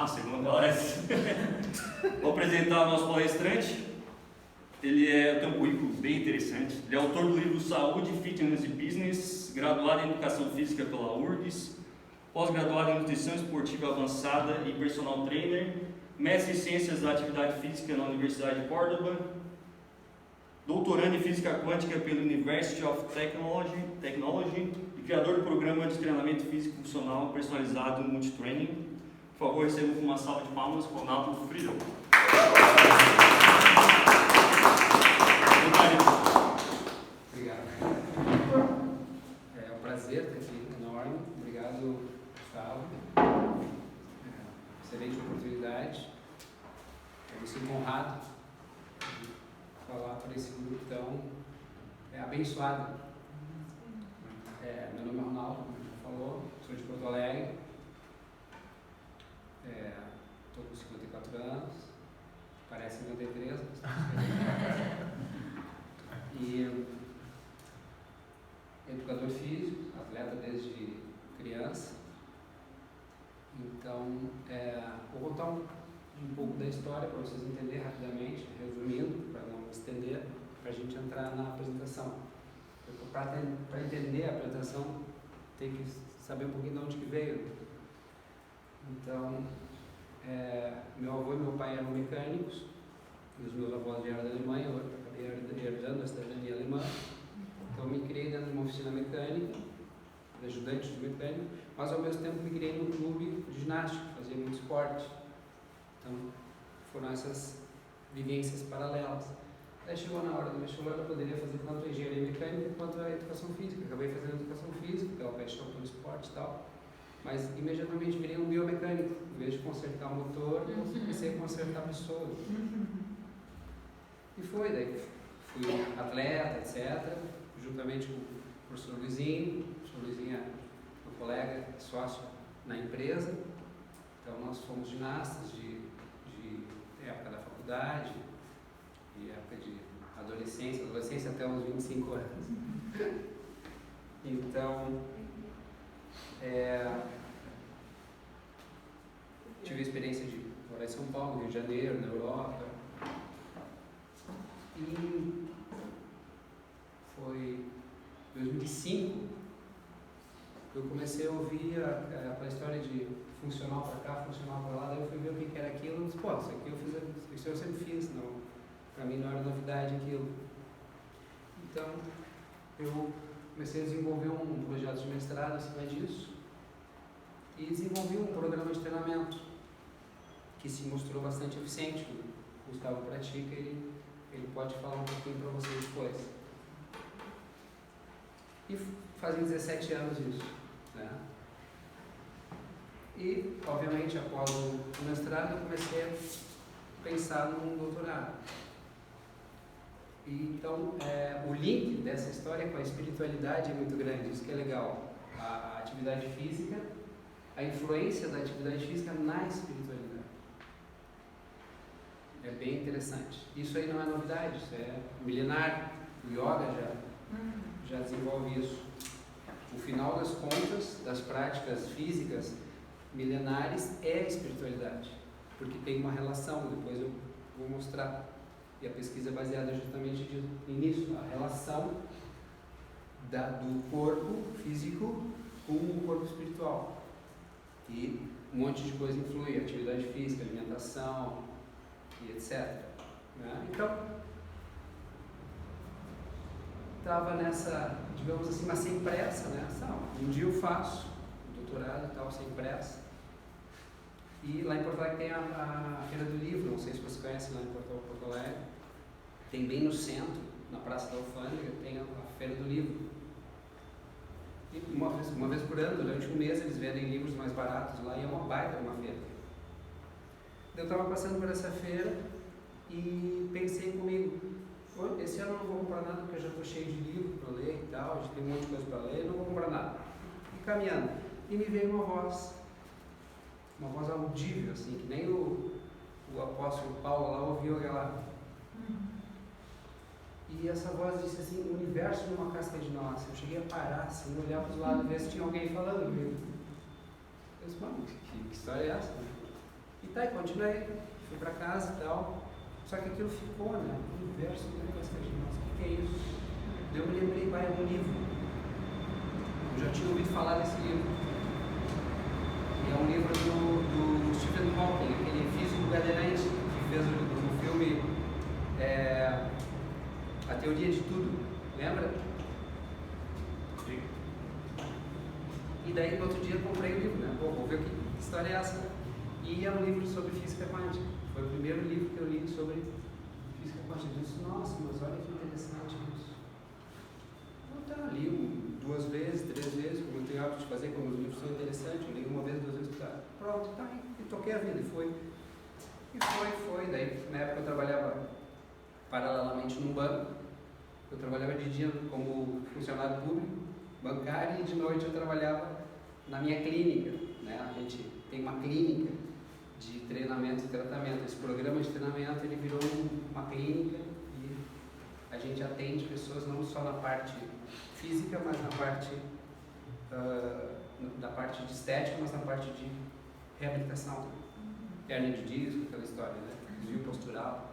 Segunda palestra. Vou apresentar o nosso palestrante. Ele tem um currículo bem interessante. Ele é autor do livro Saúde, Fitness e Business, graduado em Educação Física pela URGS, pós-graduado em Nutrição Esportiva Avançada e Personal Trainer, mestre em Ciências da Atividade Física na Universidade de Córdoba, doutorando em Física Quântica pela University of Technology e criador do programa de treinamento físico funcional personalizado Multitraining. Por favor, recebam com uma salva de palmas com o Ronaldo Friedel. Obrigado. É um prazer estar aqui, enorme. Obrigado, Gustavo. Excelente oportunidade. Eu me sinto honrado de falar para esse grupo tão abençoado. Meu nome é Ronaldo, como já falou, sou de Porto Alegre. Estou com 54 anos, parece 53, e educador físico, atleta desde criança. Então, vou contar um pouco da história para vocês entenderem rapidamente, resumindo, para não estender, para a gente entrar na apresentação. Para entender a apresentação, tem que saber um pouquinho de onde que veio. Então, meu avô e meu pai eram mecânicos, e os meus avós vieram da Alemanha, eu acabei herdando a cidadania alemã. Então, me criei dentro de uma oficina mecânica, de ajudante de mecânico, mas ao mesmo tempo me criei num clube de ginástica, fazia muito esporte. Então, foram essas vivências paralelas. Aí chegou na hora do vestibular, eu poderia fazer tanto a engenharia mecânica quanto a educação física. Acabei fazendo educação física, pela paixão pelo esporte e tal. Mas imediatamente virei um biomecânico. Em vez de consertar o motor, eu comecei a consertar pessoas. E foi, daí fui atleta, etc. Juntamente com o professor Luizinho. O professor Luizinho é meu colega, sócio na empresa. Então nós fomos ginastas de época da faculdade, de época de adolescência até uns 25 anos. Então, tive a experiência de morar em São Paulo, Rio de Janeiro, na Europa. E foi em 2005 que eu comecei a ouvir aquela história de funcional para cá, funcional para lá. Daí eu fui ver o que era aquilo e disse, pô, isso eu sempre fiz, não, para mim não era novidade aquilo. Então, eu comecei a desenvolver um projeto de mestrado acima disso e desenvolvi um programa de treinamento que se mostrou bastante eficiente. O Gustavo pratica, ele pode falar um pouquinho para vocês depois. E fazem 17 anos isso, né? E, obviamente, após o mestrado, eu comecei a pensar num doutorado. E, então, o link dessa história com a espiritualidade é muito grande, isso que é legal. A atividade física, a influência da atividade física na espiritualidade. É bem interessante. Isso aí não é novidade, isso é milenar. O yoga já desenvolve isso. O final das contas, das práticas físicas milenares é a espiritualidade, porque tem uma relação, depois eu vou mostrar. E a pesquisa é baseada justamente nisso, a relação do corpo físico com o corpo espiritual. E um monte de coisa influi, atividade física, alimentação e etc. Né? Então, estava nessa, digamos assim, mas sem pressa, né? Um dia eu faço o doutorado e tal, sem pressa. E lá em Porto Alegre tem a Feira do Livro, não sei se você conhece lá em Porto Alegre. Tem bem no centro, na Praça da Alfândega, tem a Feira do Livro. E uma vez por ano, durante um mês, eles vendem livros mais baratos lá e é uma baita uma feira. Eu estava passando por essa feira e pensei comigo, esse ano eu não vou comprar nada porque eu já estou cheio de livro para ler e tal, já tem um monte de coisa para ler, não vou comprar nada. E caminhando, e me veio uma voz audível, assim, que nem o apóstolo Paulo lá ouviu aquela. E essa voz disse assim, o universo numa casca de noz. Eu cheguei a parar, assim, olhar para os lados e ver se tinha alguém falando comigo. Eu disse, mano, que história é essa? E tá, e continuei, fui pra casa e tal, só que aquilo ficou, né, no universo, né, nossa, o que é isso? Eu me lembrei, vai, é um livro, eu já tinha ouvido falar desse livro, e é um livro do Stephen Hawking, aquele físico galileense, que fez o filme A Teoria de Tudo, lembra? Sim. E daí no outro dia eu comprei o livro, né? Pô, vou ver que história é essa. E é um livro sobre física quântica. Foi o primeiro livro que eu li sobre física quântica. Eu disse, nossa, mas olha que interessante isso. Então tá, li 2 vezes, 3 vezes, como eu tenho hábito de fazer quando os livros são interessantes. Eu li 1 vez, 2 vezes, tá. Pronto, tá aí. E toquei a vida, e foi. Daí na época eu trabalhava paralelamente num banco. Eu trabalhava de dia como funcionário público, bancário, e de noite eu trabalhava na minha clínica, né? A gente tem uma clínica de treinamento e tratamento. Esse programa de treinamento ele virou uma clínica e a gente atende pessoas não só na parte física, mas na parte da parte de estética, mas na parte de reabilitação, hernia de disco, aquela história, né? Desvio postural.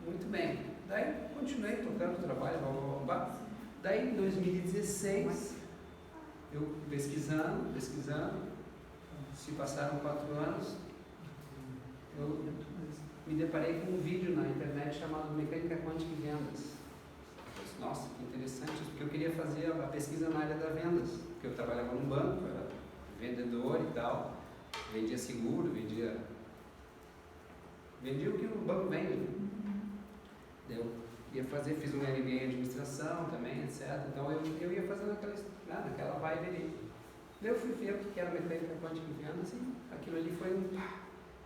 Muito bem. Daí continuei tocando o trabalho, blá, blá, blá. Daí em 2016 eu pesquisando, se passaram 4 anos, eu me deparei com um vídeo na internet chamado Mecânica Quântica e Vendas. Eu disse, nossa, que interessante isso, porque eu queria fazer a pesquisa na área das vendas, porque eu trabalhava num banco, era vendedor e tal, vendia seguro, vendia o que o banco vende. Eu ia fazer, fiz um MBA em administração também, etc. Então eu ia fazendo naquela vibe ali. Daí eu fui ver o que era mecânica quântica e vendas e aquilo ali foi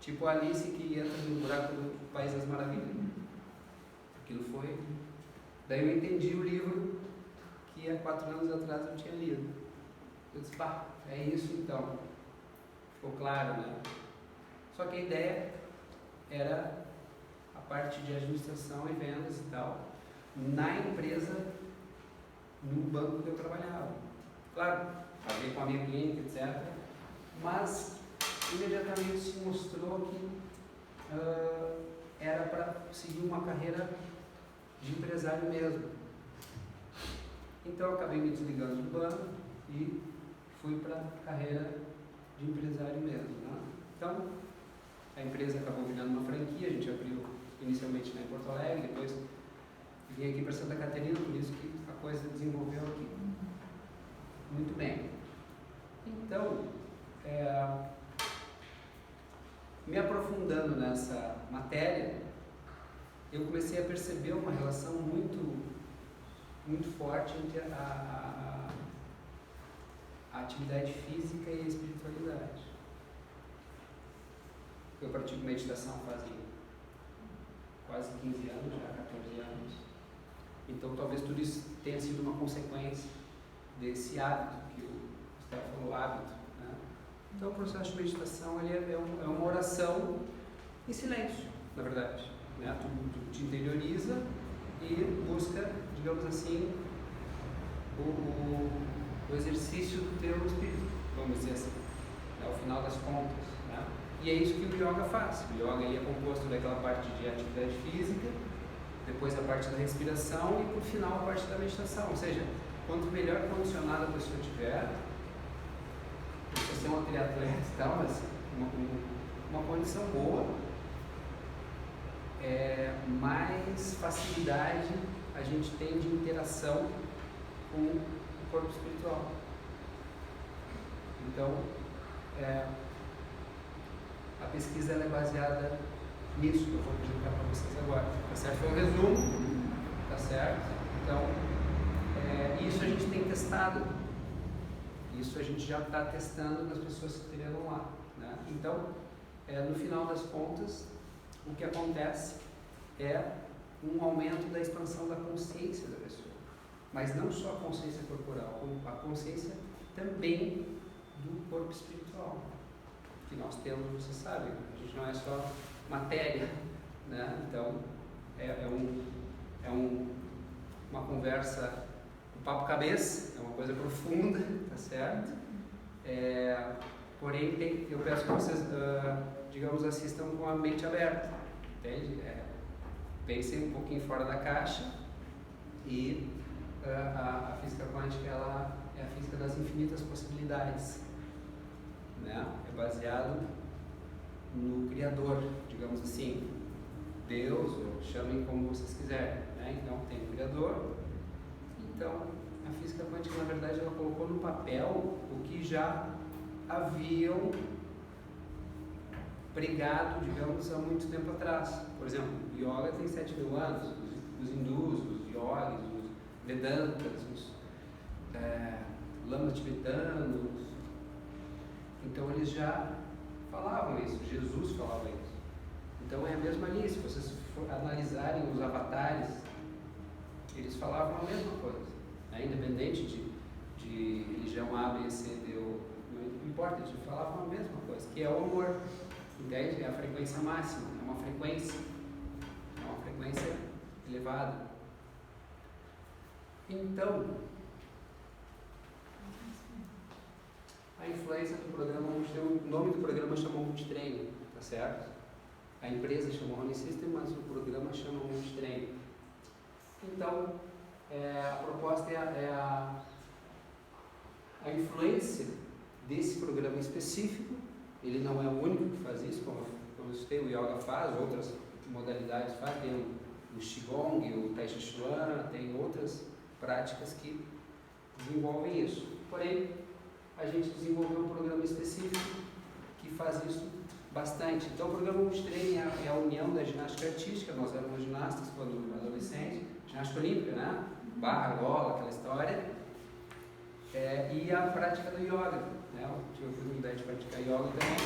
tipo a Alice que entra no buraco do País das Maravilhas. Aquilo foi. Daí eu entendi o livro que há 4 anos atrás eu tinha lido. Eu disse, pá, é isso então. Ficou claro, né? Só que a ideia era a parte de administração e vendas e tal, na empresa, no banco que eu trabalhava. Claro, a ver com a minha clínica, etc. Mas imediatamente se mostrou que era para seguir uma carreira de empresário mesmo. Então eu acabei me desligando do banco e fui para a carreira de empresário mesmo, né? Então a empresa acabou virando uma franquia, a gente abriu inicialmente em Porto Alegre, depois vim aqui para Santa Catarina, por isso que a coisa desenvolveu aqui. Muito bem. Então, me aprofundando nessa matéria, eu comecei a perceber uma relação muito forte entre a atividade física e a espiritualidade. Eu pratico meditação faz quase 15 anos, já 14 anos. Então talvez tudo isso tenha sido uma consequência desse hábito, que o Gustavo falou, hábito, né? Então o processo de meditação ele é uma oração em silêncio, na verdade, né? Tu te interioriza e busca, digamos assim, o exercício do teu espírito, vamos dizer assim, ao final das contas, né? E é isso que o yoga faz. O yoga ele é composto daquela parte de atividade física, depois a parte da respiração e por final a parte da meditação. Ou seja, quanto melhor condicionada a pessoa tiver, precisa ser uma triatleta e tal, mas uma condição boa, mais facilidade a gente tem de interação com o corpo espiritual. Então, a pesquisa ela é baseada nisso que eu vou apresentar para vocês agora, tá certo? Foi um resumo, tá certo? Então, isso a gente tem testado, isso a gente já está testando nas pessoas que treinam lá, né? Então, no final das contas, o que acontece é um aumento da expansão da consciência da pessoa, mas não só a consciência corporal, como a consciência também do corpo espiritual. Que nós temos, você sabe, a gente não é só matéria, né? Então uma conversa, um papo cabeça, é uma coisa profunda, tá certo? Porém, eu peço que vocês, digamos, assistam com a mente aberta, entende? Pensem um pouquinho fora da caixa e a física quântica ela é a física das infinitas possibilidades, né? É baseado no Criador, digamos assim, Deus, ou chamem como vocês quiserem, né? Então tem o Criador. Então a física quântica, na verdade, ela colocou no papel o que já haviam pregado, digamos, há muito tempo atrás. Por exemplo, o yoga tem 7.000 anos, os hindus, os yogis, os vedantas, os lamas tibetanos. Então eles já falavam isso, Jesus falava isso. Então é a mesma linha, se vocês analisarem os avatares, eles falavam a mesma coisa, né? Independente de religião A, B, C, D, não importa, eles falavam a mesma coisa, que é o amor, entende? É a frequência máxima, é uma frequência elevada. Então, a influência do programa, o nome do programa chama Multitreino, tá certo? A empresa chama Honey System, mas o programa chama Multitreino. Então, a proposta é a influência desse programa específico. Ele não é o único que faz isso, como eu citei, o Yoga faz, outras modalidades fazem, tem o Qigong, o Tai Chi Chuan, tem outras práticas que desenvolvem isso. Porém, a gente desenvolveu um programa específico que faz isso bastante. Então, o programa Multitreino é a união da ginástica artística. Nós éramos ginastas quando adolescentes, ginástica olímpica, né? Barra, argola, aquela história. E a prática do yoga, né? Eu tive a oportunidade de praticar yoga também.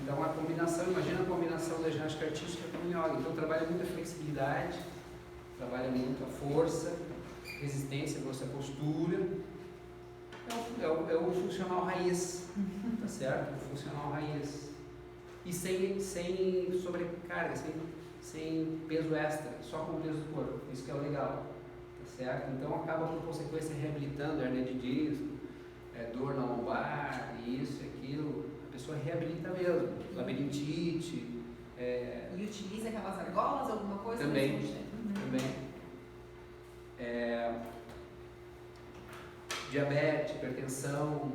Então, a combinação, imagina a combinação da ginástica artística com o yoga. Então, trabalha muita flexibilidade, trabalha muita força, resistência, nossa postura. É o funcional raiz, tá certo? O funcional raiz. E sem sobrecarga, sem peso extra, só com o peso do corpo. Isso que é o legal, tá certo? Então acaba por consequência reabilitando a hernia de disco, dor na lombar, isso e aquilo. A pessoa reabilita mesmo, labirintite. E utiliza aquelas argolas, alguma coisa? Também. Diabetes, hipertensão.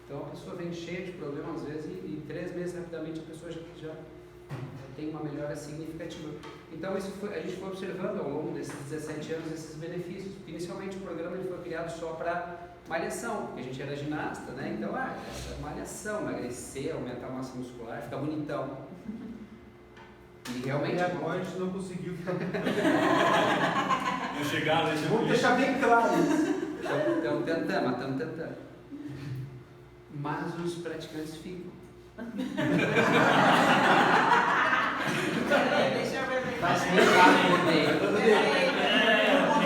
Então a pessoa vem cheia de problemas às vezes e em 3 meses rapidamente a pessoa já tem uma melhora significativa. Então a gente foi observando ao longo desses 17 anos esses benefícios. Inicialmente o programa ele foi criado só para malhação, porque a gente era ginasta, né? Então, essa malhação, emagrecer, aumentar a massa muscular, ficar bonitão. E realmente agora a gente não conseguiu. Não chegaram nesse Vamos deixar bem claro isso. Estamos tentando. Mas os praticantes ficam. Deixa eu ver. Vai se ligar, Tem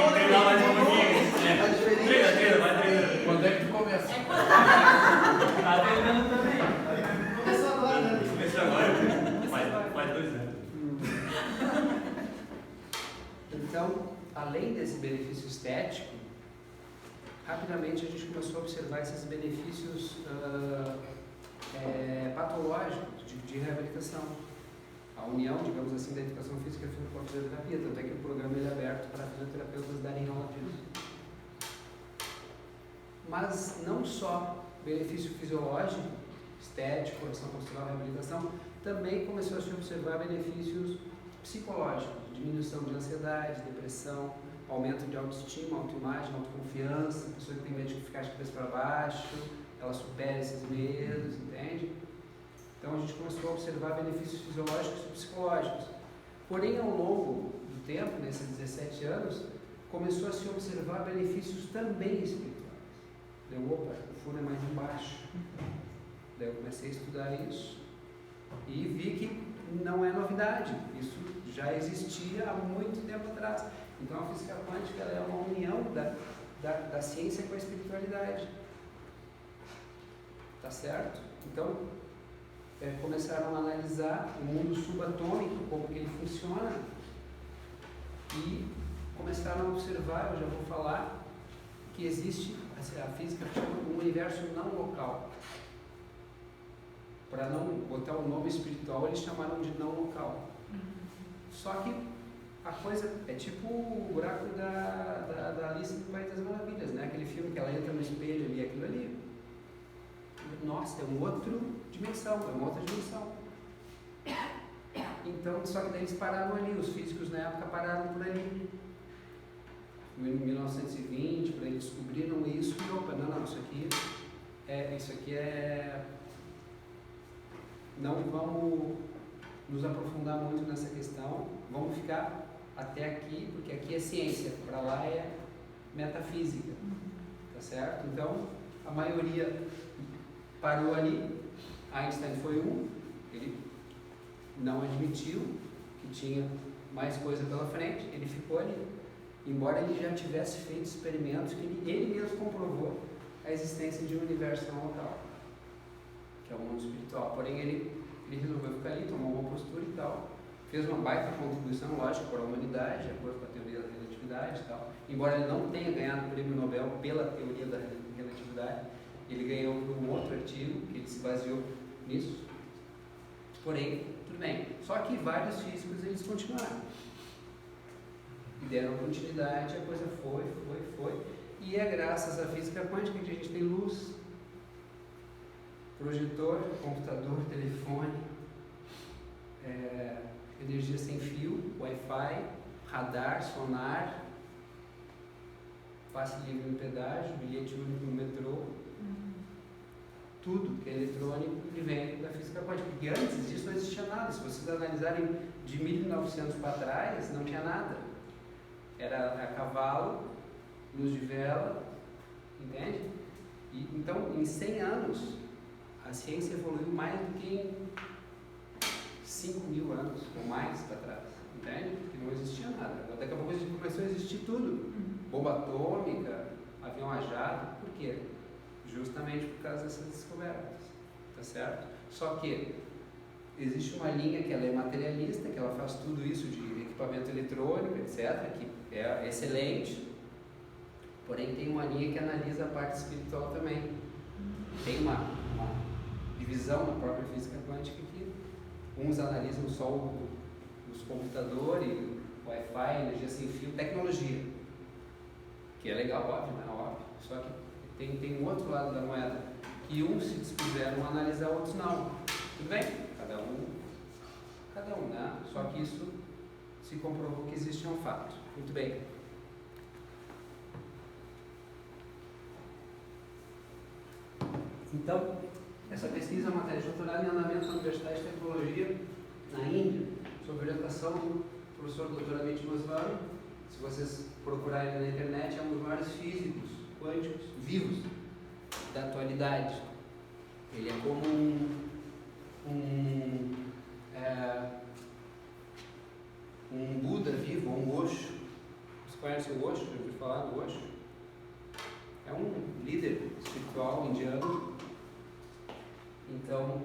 que treinar mais um pouquinho. Treina, vai treinando. Quando é que tu começa? Tá treinando também. Começa agora, né? Começa agora. Faz 2 anos. Então, além desse benefício estético, rapidamente a gente começou a observar esses benefícios patológicos de reabilitação. A união, digamos assim, da educação física com a fisioterapia, tanto é que o programa ele é aberto para fisioterapeutas darem aula disso. Mas não só benefício fisiológico, estético, correção postural, reabilitação, também começou a se observar benefícios psicológicos, diminuição de ansiedade, depressão, aumento de autoestima, autoimagem, autoconfiança, a pessoa que tem medo de ficar de cabeça para baixo, ela supera esses medos, entende? Então a gente começou a observar benefícios fisiológicos e psicológicos. Porém, ao longo do tempo, nesses 17 anos, começou a se observar benefícios também espirituais. Opa, o furo é mais embaixo. Daí eu comecei a estudar isso e vi que não é novidade, isso já existia há muito tempo atrás. Então a física quântica ela é uma união da ciência com a espiritualidade. Tá certo? Então, começaram a analisar o mundo subatômico, como que ele funciona, e começaram a observar, eu já vou falar, que existe a física chama um universo não local. Para não botar o nome espiritual, eles chamaram de não local. Só que a coisa é tipo o buraco da Alice no País das Maravilhas, né? Aquele filme que ela entra no espelho ali, aquilo ali. Nossa, é uma outra dimensão, Então, só que daí eles pararam ali, os físicos na época pararam por ali. Em 1920, por aí, descobriram isso e opa, não, isso aqui é... Não vamos nos aprofundar muito nessa questão, vamos ficar até aqui, porque aqui é ciência, para lá é metafísica, tá certo? Então, a maioria parou ali, Einstein foi ele não admitiu que tinha mais coisa pela frente, ele ficou ali, embora ele já tivesse feito experimentos que ele mesmo comprovou a existência de um universo não local, que é o mundo espiritual, porém ele resolveu ficar ali, tomou uma postura e tal, fez uma baita contribuição, lógico, para a humanidade, de acordo com a teoria da relatividade e tal, embora ele não tenha ganhado o prêmio Nobel pela teoria da relatividade, ele ganhou por um outro artigo, que ele se baseou nisso, porém, tudo bem, só que vários físicos eles continuaram, e deram continuidade, a coisa foi, e é graças à física quântica que a gente tem luz, projetor, computador, telefone, energia sem fio, Wi-Fi, radar, sonar, passe livre no pedágio, bilhete único no metrô, tudo que é eletrônico e vem da física quântica, porque antes disso não existia nada. Se vocês analisarem de 1900 para trás, não tinha nada. Era a cavalo, luz de vela, entende? Então, em 100 anos, a ciência evoluiu mais do que em 5.000 anos ou mais para trás, entende? Porque não existia nada. Daqui a pouco começou a existir tudo. Bomba atômica, avião a jato, por quê? Justamente por causa dessas descobertas, tá certo? Só que existe uma linha que ela é materialista, que ela faz tudo isso de equipamento eletrônico, etc., que é excelente, porém tem uma linha que analisa a parte espiritual também. Tem uma divisão na própria física quântica que uns analisam só os computadores, Wi-Fi, energia sem fio, tecnologia, que é legal, óbvio, né? Óbvio. Só que tem um outro lado da moeda, que uns se dispuseram a analisar, outros não. Tudo bem? Cada um, né? Só que isso se comprovou que existe um fato. Muito bem. Então, essa pesquisa é uma tese de doutorado em andamento na Universidade de Tecnologia, na Índia, sob orientação do professor Dr. Amit Goswami. Se vocês procurarem na internet, é um dos maiores físicos quânticos vivos da atualidade. Ele é como um Buda vivo, um Osho. Vocês conhecem o Osho? Já ouviram falar do Osho? É um líder espiritual indiano. Então,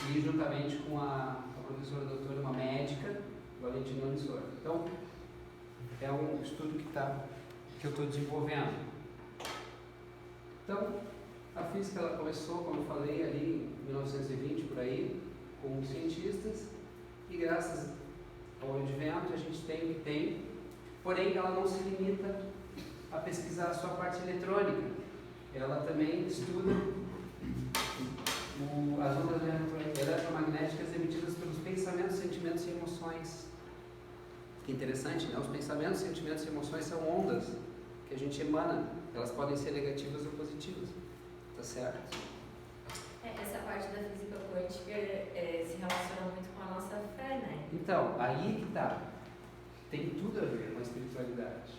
e juntamente com a professora doutora, uma médica, Valentina Lissor. Então, é um estudo que eu estou desenvolvendo. Então, a física ela começou, como eu falei, ali em 1920, por aí, com cientistas, e graças ao advento a gente tem o que tem, porém ela não se limita a pesquisar a sua parte eletrônica, ela também estuda as ondas eletromagnéticas emitidas pelos pensamentos, sentimentos e emoções. Que interessante, né? Os pensamentos, sentimentos e emoções são ondas que a gente emana, elas podem ser negativas ou positivas, tá certo? Essa parte da física quântica se relaciona muito com a nossa fé, né? Então, aí que tá. Tem tudo a ver com a espiritualidade.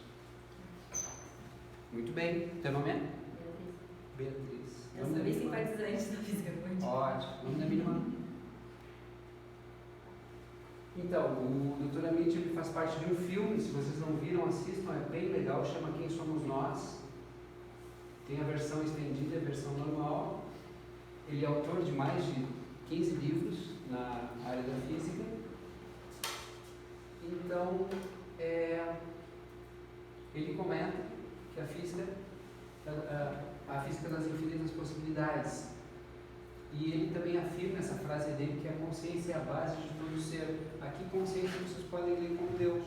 Muito bem. Teu nome é? Beatriz. Eu sou bem simpatizante da física quântica. Ótimo. Nome da minha irmã. Então, o Dr. Amit ele faz parte de um filme, se vocês não viram, assistam, é bem legal, chama Quem Somos Nós. Tem a versão estendida e a versão normal. Ele é autor de mais de 15 livros na área da física. Então, ele comenta que a física das infinitas possibilidades. E ele também afirma essa frase dele que a consciência é a base de todo ser. Aqui consciência vocês podem ler como Deus,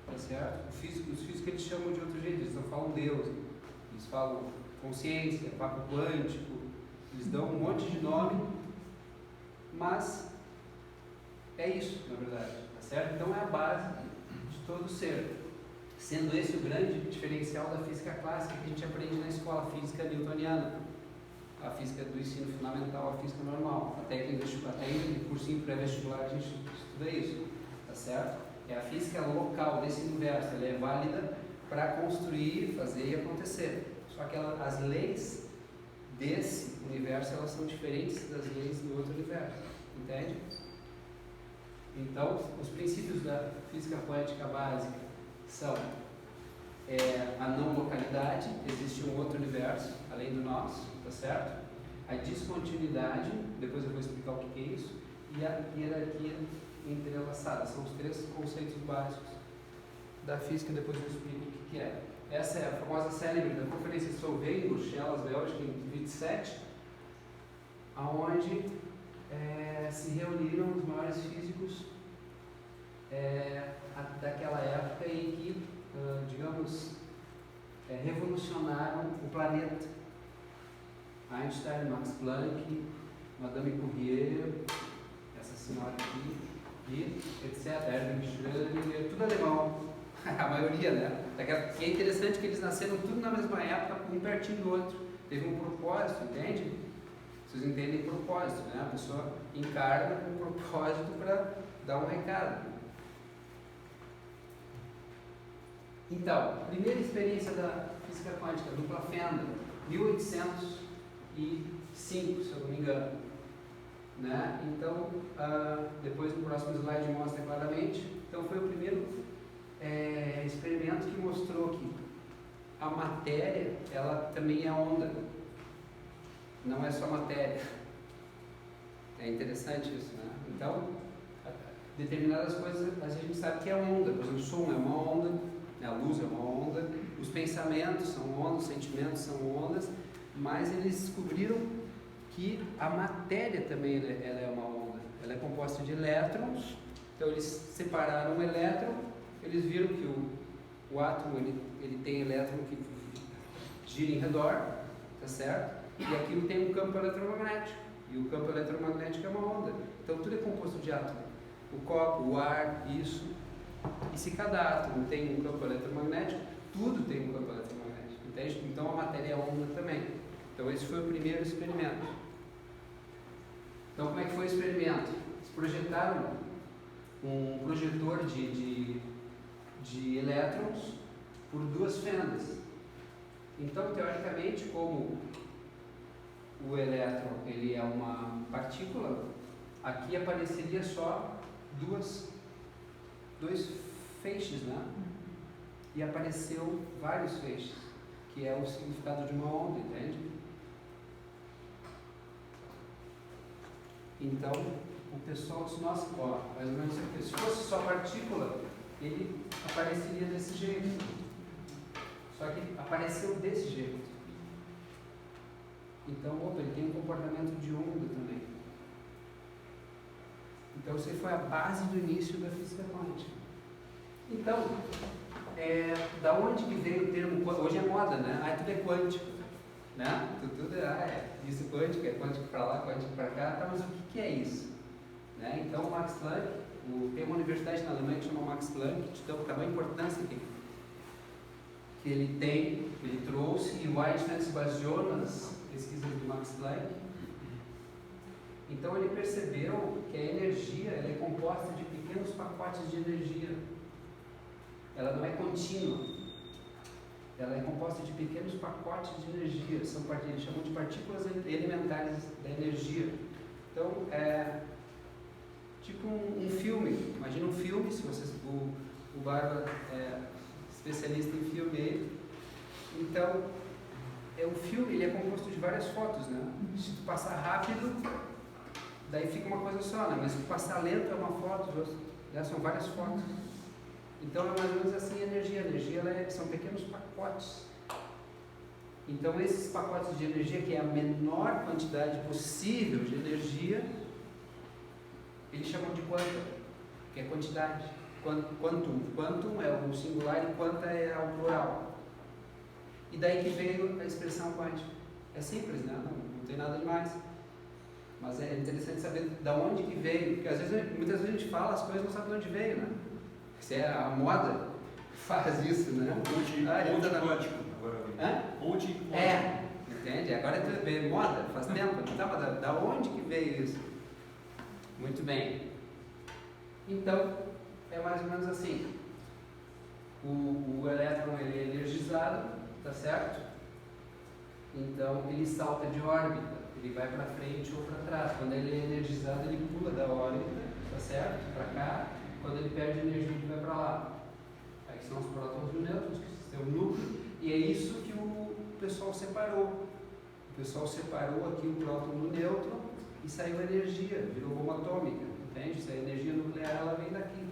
tá certo? Os físicos eles chamam de outro jeito, eles não falam Deus, eles falam consciência, vácuo quântico, eles dão um monte de nome, mas é isso, na verdade, tá certo? Então é a base de todo ser, sendo esse o grande diferencial da física clássica que a gente aprende na escola, física newtoniana, a física do ensino fundamental, a física normal, até em cursinho pré-vestibular a gente estuda isso, tá certo? É a física local desse universo, ela é válida para construir, fazer e acontecer, só que as leis desse universo, elas são diferentes das leis do outro universo, entende? Então, os princípios da física quântica básica são a não localidade, existe um outro universo além do nosso, tá certo? A descontinuidade, depois eu vou explicar o que é isso, e a hierarquia entrelaçada, são os três conceitos básicos da física, depois eu explico o que é. Essa é a famosa célebre da Conferência de Solvay, em Bruxelas, Bélgica, em 27, aonde se reuniram os maiores físicos daquela época e que, digamos, revolucionaram o planeta. Einstein, Max Planck, Madame Curie, essa senhora aqui, e etc. Erwin Schrödinger, tudo alemão, a maioria, né? Que é interessante que eles nasceram tudo na mesma época, um pertinho do outro. Teve um propósito, entende? Vocês entendem propósito, né? A pessoa encarna com um propósito para dar um recado. Então, primeira experiência da física quântica, dupla fenda, 1805, se eu não me engano. Né? Então, depois no próximo slide mostra claramente. Então, foi o primeiro experimento que mostrou que a matéria, ela também é onda. Não é só matéria. É interessante isso, né? Então, determinadas coisas a gente sabe que é onda. Por exemplo, o som é uma onda, a luz é uma onda, os pensamentos são ondas, os sentimentos são ondas, mas eles descobriram que a matéria também ela é uma onda. Ela é composta de elétrons, então eles separaram o elétron, eles viram que o átomo ele tem elétron que gira em redor, tá certo? E aquilo tem um campo eletromagnético, e o campo eletromagnético é uma onda. Então tudo é composto de átomo. O copo, o ar, isso. E se cada átomo tem um campo eletromagnético, tudo tem um campo eletromagnético, entende? Então a matéria é onda também. Então esse foi o primeiro experimento. Então como é que foi o experimento? Eles projetaram um projetor de elétrons por duas fendas. Então teoricamente, como o elétron ele é uma partícula, aqui apareceria só dois feixes, né? E apareceu vários feixes, que é o significado de uma onda, entende? Então, o pessoal disse, nossa, mais ou menos se fosse só partícula, ele apareceria desse jeito. Só que apareceu desse jeito. Então, ele tem um comportamento de onda também. Então, isso foi a base do início da física quântica. Então, da onde que veio o termo, hoje é moda, né? Tudo é quântico, né? Tudo isso quântico, é quântico para lá, quântico para cá, tá, mas o que é isso? Né? Então, o Max Planck, tem uma universidade na Alemanha que chama Max Planck, então, o tamanho importância que ele tem, ele trouxe, e o Einstein se baseou nas pesquisas do Max Planck. Então ele percebeu que a energia ela é composta de pequenos pacotes de energia. Ela não é contínua. Ela é composta de pequenos pacotes de energia. Eles chamam de partículas elementares da energia. Então é tipo um filme. Imagina um filme, se vocês, o Bárbara é especialista em filme aí. Então o filme ele é composto de várias fotos, né? Se tu passar rápido, daí fica uma coisa só, né? Mas se passar lento é uma foto, já são várias fotos. Então é mais ou menos assim a energia. A energia são pequenos pacotes Então esses pacotes de energia, que é a menor quantidade possível de energia, eles chamam de quanta, que é quantidade. Quantum é o singular e quanta é o plural. E daí que veio a expressão quântica. É simples, né? Não tem nada demais. Mas é interessante saber de onde que veio, porque muitas vezes a gente fala as coisas e não sabe de onde veio, né? Se é a moda faz isso, né? Ou de quântico. Ou de quântico. Entende? Agora é moda, faz tempo. Então, mas da onde que veio isso? Muito bem. Então, é mais ou menos assim. O elétron ele é energizado, tá certo? Então, ele salta de órbita. Ele vai para frente ou para trás. Quando ele é energizado, ele pula da órbita, tá certo? Para cá. Quando ele perde energia, ele vai para lá. Aqui são os prótons e os nêutrons, que é o núcleo. E é isso que o pessoal separou. O pessoal separou aqui o próton do nêutron e saiu a energia, virou bomba atômica. Entende? Se a energia nuclear, ela vem daqui.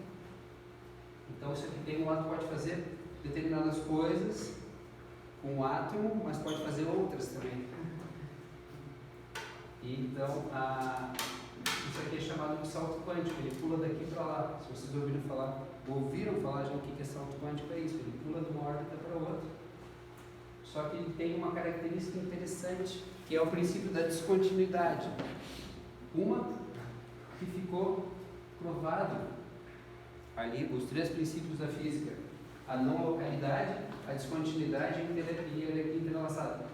Então, isso aqui tem um lado que pode fazer determinadas coisas com o átomo, mas pode fazer outras também. Então, isso aqui é chamado de salto quântico, ele pula daqui para lá. Se vocês ouviram falar já o que é salto quântico, é isso, ele pula de uma órbita para outra. Só que ele tem uma característica interessante, que é o princípio da descontinuidade. Uma que ficou provado ali, os 3 princípios da física: a não localidade, a descontinuidade e a entrelaçada.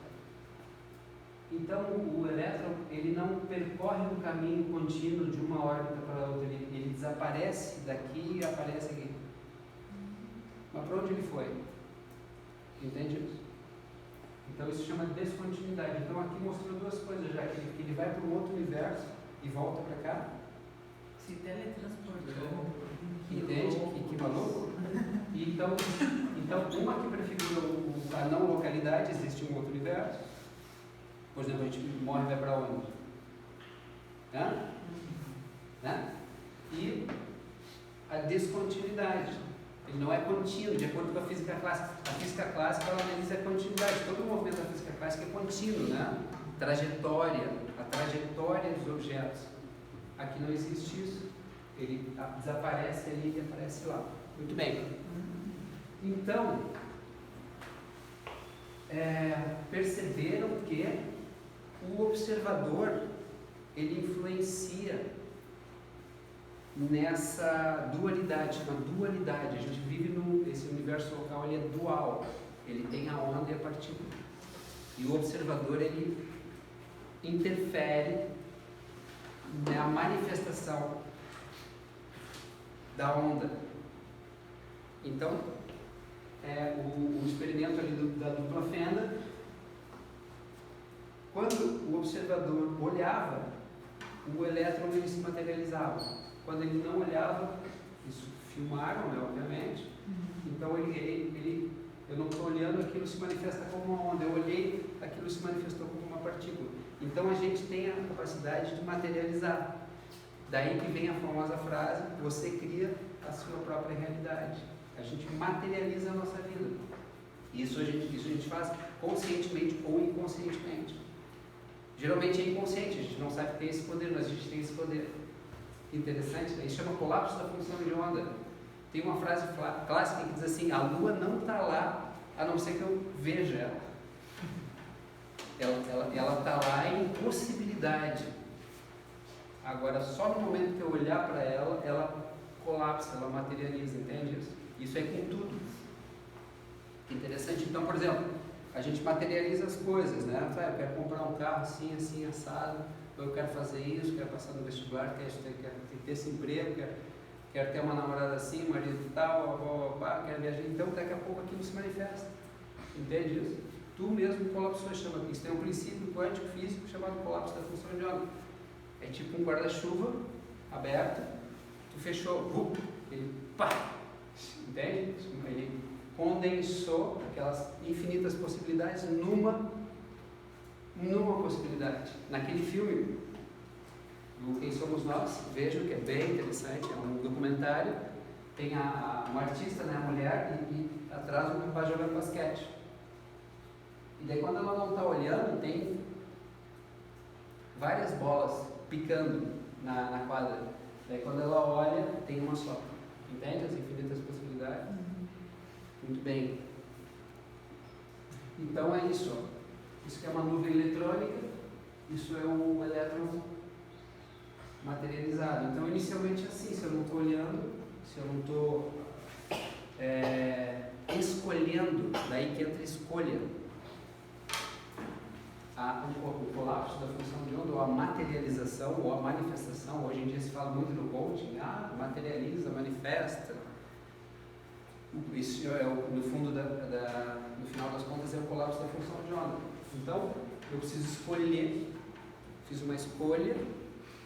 Então, o elétron, ele não percorre um caminho contínuo de uma órbita para outra, ele desaparece daqui e aparece aqui. Mas para onde ele foi? Entende isso? Então, isso se chama descontinuidade. Então, aqui mostrou 2 coisas já, que ele vai para um outro universo e volta para cá. Se teletransportou. Entende? Que maluco? Então, uma que prefigura a não localidade, existe um outro universo. Por exemplo, a gente morre e vai para onde? E a descontinuidade. Ele não é contínuo, de acordo com a física clássica. A física clássica, ela analisa a continuidade. Todo o movimento da física clássica é contínuo, né? A trajetória dos objetos. Aqui não existe isso. Ele desaparece ali e aparece lá. Muito bem. Então, perceberam que o observador, ele influencia nessa dualidade, chama dualidade. A gente vive esse universo local, ele é dual, ele tem a onda e a partícula. E o observador, ele interfere na manifestação da onda. Então, o experimento ali da dupla fenda, quando o observador olhava, o elétron ele se materializava. Quando ele não olhava, isso filmaram, né, obviamente. Então eu não estou olhando, aquilo se manifesta como uma onda. Eu olhei, aquilo se manifestou como uma partícula. Então a gente tem a capacidade de materializar. Daí que vem a famosa frase: você cria a sua própria realidade. A gente materializa a nossa vida. Isso a gente faz conscientemente ou inconscientemente. Geralmente é inconsciente, a gente não sabe que tem esse poder, mas a gente tem esse poder. Interessante, né? Isso chama colapso da função de onda. Tem uma frase clássica que diz assim: a lua não está lá, a não ser que eu veja ela. Ela está lá em possibilidade. Agora, só no momento que eu olhar para ela, ela colapsa, ela materializa, entende isso? Isso é com tudo. Interessante. Então, por exemplo, a gente materializa as coisas, né? Eu quero comprar um carro assim, assim, assado, ou eu quero fazer isso, quero passar no vestibular, quero ter esse emprego, quero ter uma namorada assim, um marido tal, quero viajar. Então, daqui a pouco aquilo se manifesta. Entende isso? Tu mesmo colapsou, chama isso. Tem um princípio quântico físico chamado colapso da função de onda. É tipo um guarda-chuva aberto, tu fechou, ele pá! Entende? Ele condensou aquelas infinitas possibilidades numa possibilidade. Naquele filme, Quem Somos Nós, vejam que é bem interessante, é um documentário, tem uma artista, né, a mulher, e atrás um rapaz jogando basquete. E daí quando ela não está olhando, tem várias bolas picando na quadra. Daí quando ela olha, tem uma só. Entende as infinitas possibilidades? Muito bem. Então é isso. Ó. Isso que é uma nuvem eletrônica, isso é um elétron materializado. Então inicialmente é assim, se eu não estou olhando, se eu não estou escolhendo, daí que entra escolha. O colapso da função de onda, ou a materialização, ou a manifestação. Hoje em dia se fala muito no coaching, materializa, manifesta. Isso é, no fundo, no final das contas, é o colapso da função de onda. Então, eu preciso escolher, fiz uma escolha,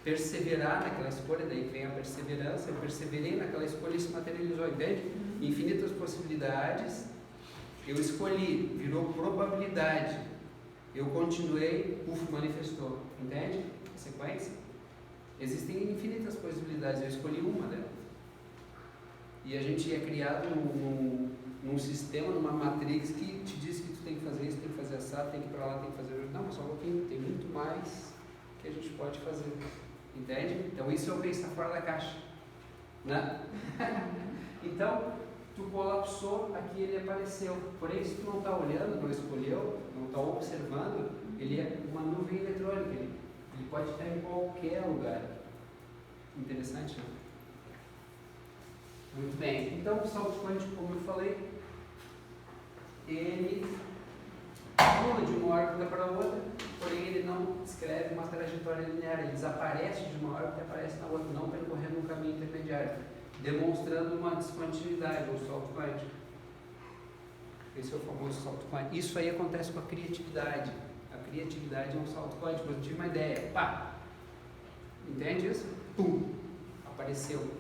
perseverar naquela escolha, daí vem a perseverança, eu perseverei naquela escolha e se materializou, entende? Infinitas possibilidades, eu escolhi, virou probabilidade. Eu continuei, manifestou. Entende? A sequência? Existem infinitas possibilidades, eu escolhi uma delas. E a gente é criado num sistema, numa matrix que te diz que tu tem que fazer isso, tem que fazer assado, tem que ir para lá, tem que fazer... Não, mas só um pouquinho, tem muito mais que a gente pode fazer. Entende? Então isso é o pensar fora da caixa. Né? Então, tu colapsou, aqui ele apareceu. Porém, se tu não está olhando, não escolheu, não está observando, ele é uma nuvem eletrônica. Ele pode estar em qualquer lugar. Interessante, né? Muito bem. Então, o salto quântico, como eu falei, ele pula de uma órbita para outra, porém ele não descreve uma trajetória linear. Ele desaparece de uma órbita e aparece na outra, não percorrendo um caminho intermediário, demonstrando uma descontinuidade, ou salto quântico. Esse é o famoso salto quântico. Isso aí acontece com a criatividade. A criatividade é um salto quântico. Eu tive uma ideia, pá! Entende isso? Pum! Apareceu.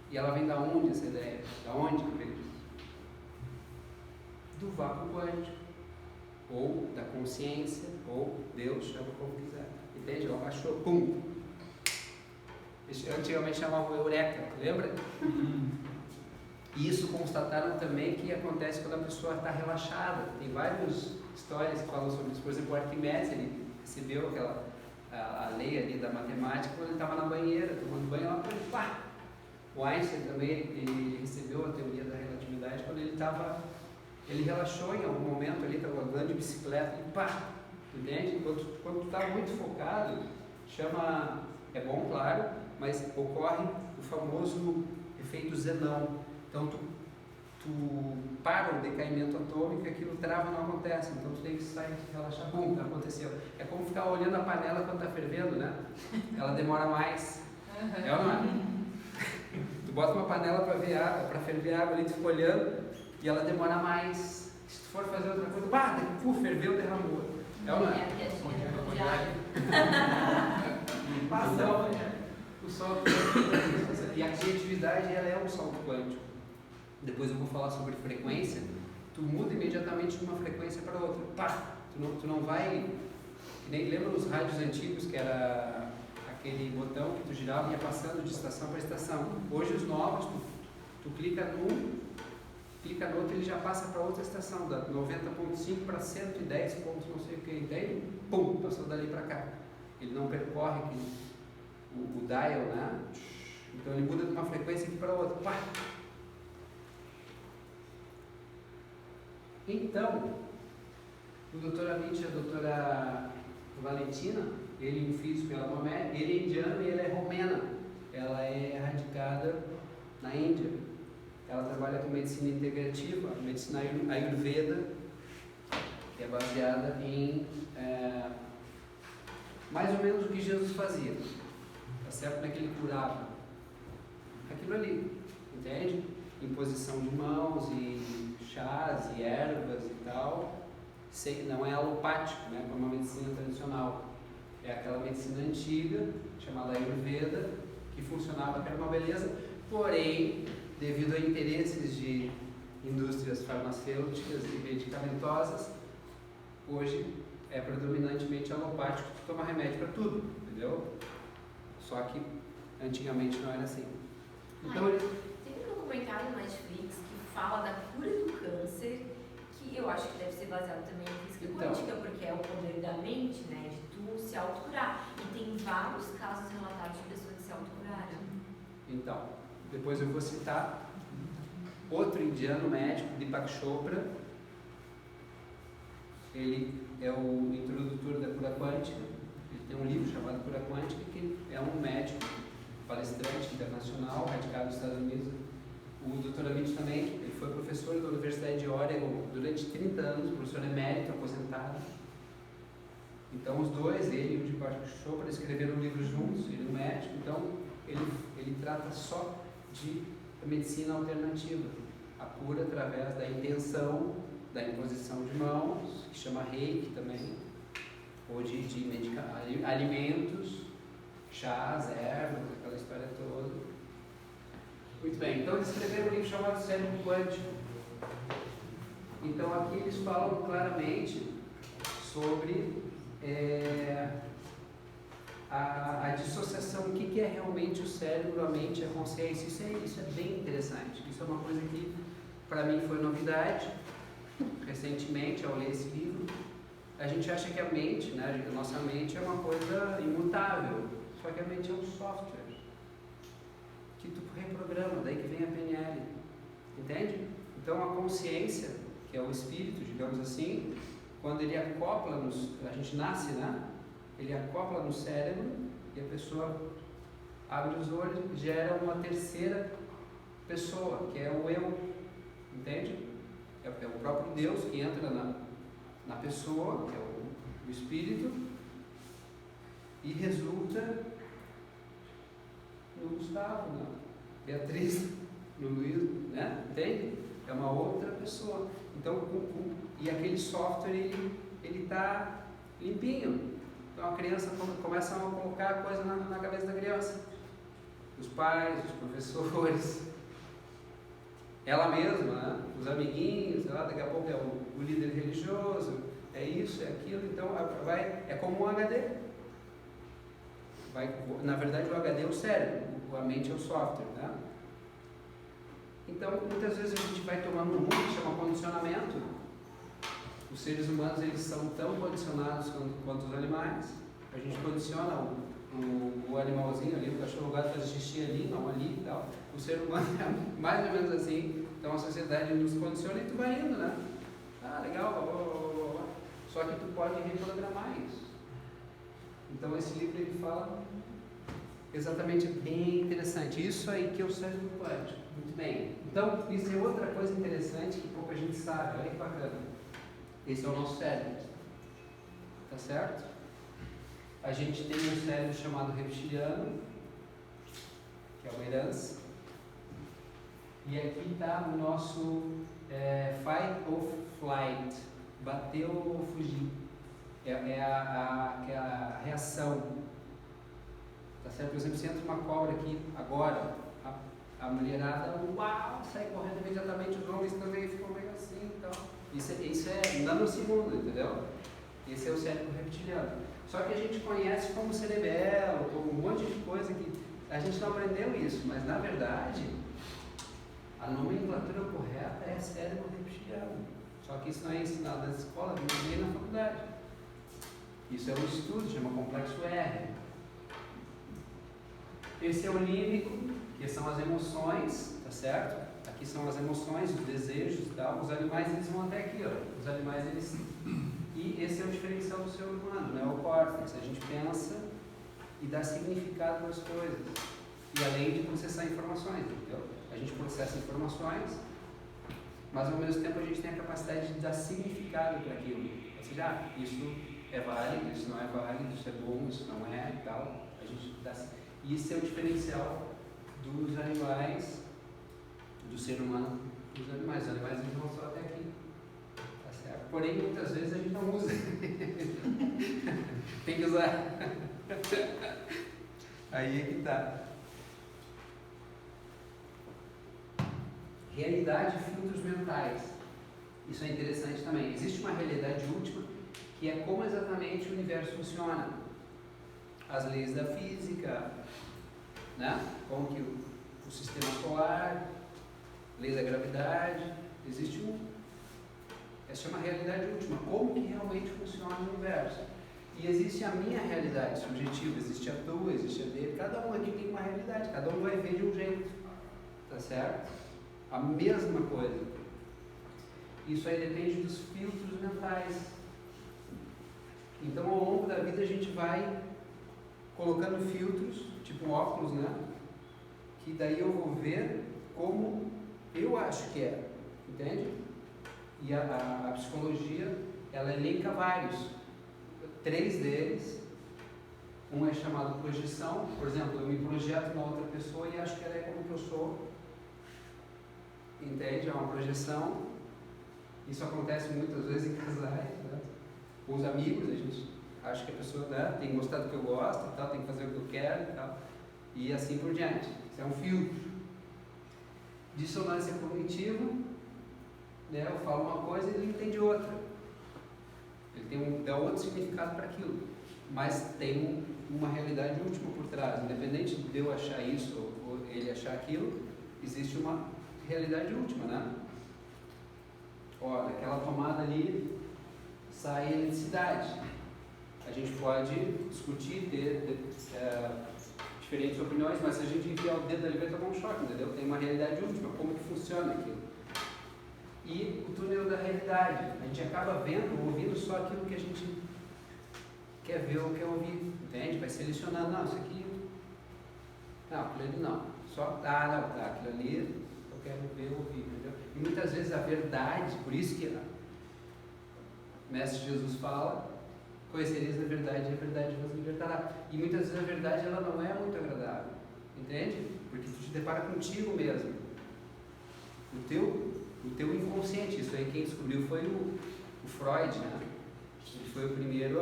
E ela vem da onde essa ideia? Da onde que veio? Do vácuo quântico. Ou da consciência, ou Deus, chama como quiser. Entende? Ela baixou, pum! Antigamente chamavam Eureka, lembra? E isso constataram também que acontece quando a pessoa está relaxada. Tem várias histórias que falam sobre isso. Por exemplo, o Arquimedes, ele recebeu a lei ali da matemática quando ele estava na banheira, tomando banho, ela foi, pá! O Einstein também, ele recebeu a teoria da relatividade quando ele relaxou em algum momento ali, estava andando de bicicleta e pá! Entende? Quando tu está muito focado, é bom, claro, mas ocorre o famoso efeito Zenão. Então tu para o decaimento atômico e aquilo trava, não acontece. Então tu tem que sair, relaxar, bum, aconteceu. É como ficar olhando a panela quando está fervendo, né? Ela demora mais. É ou não é? Tu bota uma panela para ferver água ali, tu fica olhando e ela demora mais. Se tu for fazer outra coisa, ferveu, derramou. É ou não é? Então, o salto quântico, e a criatividade, ela é um salto quântico. Depois eu vou falar sobre frequência. Tu muda imediatamente de uma frequência para outra. Pá! Tu não vai... Que nem lembra os rádios antigos, que era aquele botão que tu girava e ia passando de estação para estação. Hoje os novos, tu clica no outro, ele já passa para outra estação, da 90.5 para 110 pontos, não sei o que, entende? Pum, passou dali para cá. Ele não percorre o dial, né? Então ele muda de uma frequência aqui para outra. Pá! Então, o Dr. Amit e a doutora Valentina, ele é físico, ela é uma médica, ele é indiano e ela é romena. Ela é radicada na Índia. Ela trabalha com medicina integrativa, medicina Ayurveda, que é baseada em mais ou menos o que Jesus fazia. Tá certo? Como é que ele curava? Aquilo ali, entende? Imposição de mãos e chás e ervas e tal. Não é alopático, né? Como a medicina tradicional. É aquela medicina antiga, chamada Ayurveda, que funcionava, que era uma beleza, porém, devido a interesses de indústrias farmacêuticas e medicamentosas, hoje é predominantemente alopático, tu toma remédio para tudo, entendeu? Só que antigamente não era assim. Então, tem um documentário no Netflix que fala da cura do câncer, que eu acho que deve ser baseado também em física Então. quântica, porque é o poder da mente, né? De tu se autocurar. E tem vários casos relatados de pessoas que se autocuraram. Então, depois eu vou citar outro indiano médico, Deepak Chopra. Ele é o introdutor da cura quântica. Ele tem um livro chamado Cura Quântica, que é um médico palestrante internacional, radicado nos Estados Unidos. O Dr. Amit também, ele foi professor da Universidade de Oregon durante 30 anos, professor emérito, aposentado. Então os dois, ele e o Deepak Chopra, escreveram um livro juntos, ele é um médico, então ele trata só de medicina alternativa, a cura através da intenção, da imposição de mãos, que chama reiki também, ou de alimentos, chás, ervas, aquela história toda. Muito bem, então eles escreveram um livro chamado Cérebro Quântico. Então aqui eles falam claramente sobre a dissociação, o que é realmente o cérebro, a mente, a consciência. Isso é bem interessante. Isso é uma coisa que para mim foi novidade recentemente ao ler esse livro. A gente acha que a mente, né, a nossa mente é uma coisa imutável, só que a mente é um software que tu reprograma, daí que vem a PNL, entende? Então a consciência, que é o espírito, digamos assim, quando ele acopla a gente nasce, né? Ele acopla no cérebro e a pessoa abre os olhos e gera uma terceira pessoa, que é o eu, entende? É o próprio Deus que entra na pessoa, que é o espírito, e resulta no Gustavo, na Beatriz, no Luiz, né? Entende? É uma outra pessoa. Então, e aquele software, ele está limpinho. Então a criança começa a colocar a coisa na cabeça da criança. Os pais, os professores, ela mesma, né? Os amiguinhos, sei lá, daqui a pouco é o líder religioso, é isso, é aquilo. Então é como um HD. Na verdade o HD é o cérebro, a mente é o software, né? Então muitas vezes a gente vai tomando um rumo que chama condicionamento. Os seres humanos, eles são tão condicionados quanto os animais. A gente condiciona o animalzinho ali, o cachorro gato faz xixi ali, não ali e tal. O ser humano é mais ou menos assim. Então a sociedade nos condiciona e tu vai indo, né? Ah, legal, blá, blá, blá, blá. Só que tu pode reprogramar isso. Então esse livro ele fala exatamente, bem interessante. Isso aí que é o cérebro quântico. Muito bem. Então isso é outra coisa interessante que pouca gente sabe. Olha que bacana. Esse é o nosso cérebro, tá certo? A gente tem um cérebro chamado reptiliano, que é uma herança, e aqui está o nosso fight or flight, bater ou fugir, é a reação, tá certo? Por exemplo, se entra uma cobra aqui agora, a mulherada, uau, sai correndo imediatamente, os homens também ficam meio assim e tal. Isso é nanosegundo, entendeu? Esse é o cérebro reptiliano. Só que a gente conhece como cerebelo, como um monte de coisa que a gente não aprendeu isso, mas na verdade a nomenclatura correta é cérebro reptiliano. Só que isso não é ensinado nas escolas, nem na faculdade. Isso é um estudo, chama complexo R. Esse é o límbico, que são as emoções, tá certo? Aqui são as emoções, os desejos e tal. Os animais, eles vão até aqui, ó. Os animais, eles... E esse é o diferencial do ser humano, né? O córtex. A gente pensa e dá significado para as coisas. E além de processar informações, entendeu? A gente processa informações, mas ao mesmo tempo a gente tem a capacidade de dar significado para aquilo. Ou seja, isso é válido, isso não é válido, isso é bom, isso não é e tal. A gente dá... E isso é o diferencial dos animais, do ser humano dos animais. Os animais eles vão só até aqui, tá certo? Porém, muitas vezes a gente não usa. Tem que usar. Aí é que tá. Realidade e filtros mentais. Isso é interessante também. Existe uma realidade última que é como exatamente o universo funciona. As leis da física, né? Como que o sistema solar, lei da gravidade, existe Essa chama realidade última, como que realmente funciona o universo. E existe a minha realidade subjetiva, existe a tua, existe a dele, cada um aqui tem uma realidade, cada um vai ver de um jeito, tá certo? A mesma coisa. Isso aí depende dos filtros mentais. Então, ao longo da vida, a gente vai colocando filtros, tipo um óculos, né? Que daí eu vou ver como eu acho que é, entende? E a psicologia, ela elenca vários. 3 deles. Um é chamado projeção. Por exemplo, eu me projeto na outra pessoa e acho que ela é como que eu sou. Entende? É uma projeção. Isso acontece muitas vezes em casais, né? Com os amigos, a gente acha que a pessoa, né, tem que gostar do que eu gosto e tal, tem que fazer o que eu quero e tal. E assim por diante. Isso é um filtro. Dissonância cognitiva, né? Eu falo uma coisa e ele entende outra. Ele dá outro significado para aquilo. Mas tem uma realidade última por trás. Independente de eu achar isso ou ele achar aquilo, existe uma realidade última, né? Olha, aquela tomada ali sai eletricidade. A gente pode discutir, ter diferentes opiniões, mas se a gente enfiar o dedo ali vai tomar um choque, entendeu? Tem uma realidade última, como que funciona aquilo. E o túnel da realidade. A gente acaba vendo, ouvindo só aquilo que a gente quer ver ou quer ouvir, entende? Vai selecionando, não, isso aqui, não, aquilo ali não. Só, não, tá, aquilo ali eu quero ver ou ouvir, entendeu? E muitas vezes a verdade, por isso que o Mestre Jesus fala, conhecereis a verdade e a verdade vos libertará. E muitas vezes a verdade ela não é muito agradável, entende? Porque tu te depara contigo mesmo. O teu inconsciente, isso aí quem descobriu foi o Freud, né? Ele foi o primeiro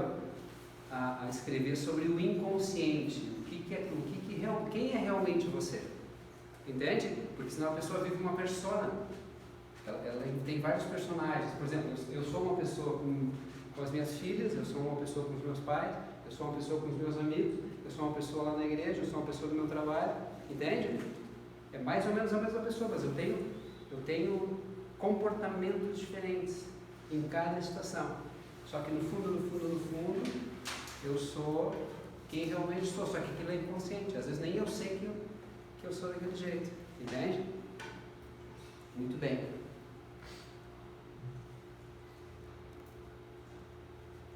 a escrever sobre o inconsciente, quem é realmente você, entende? Porque senão a pessoa vive uma persona, ela tem vários personagens. Por exemplo, eu sou uma pessoa com as minhas filhas, eu sou uma pessoa com os meus pais, eu sou uma pessoa com os meus amigos, eu sou uma pessoa lá na igreja, eu sou uma pessoa do meu trabalho, entende? É mais ou menos a mesma pessoa, mas eu tenho comportamentos diferentes em cada situação. Só que no fundo, eu sou quem realmente sou, só que aquilo é inconsciente. Às vezes nem eu sei que eu sou daquele jeito, entende? Muito bem.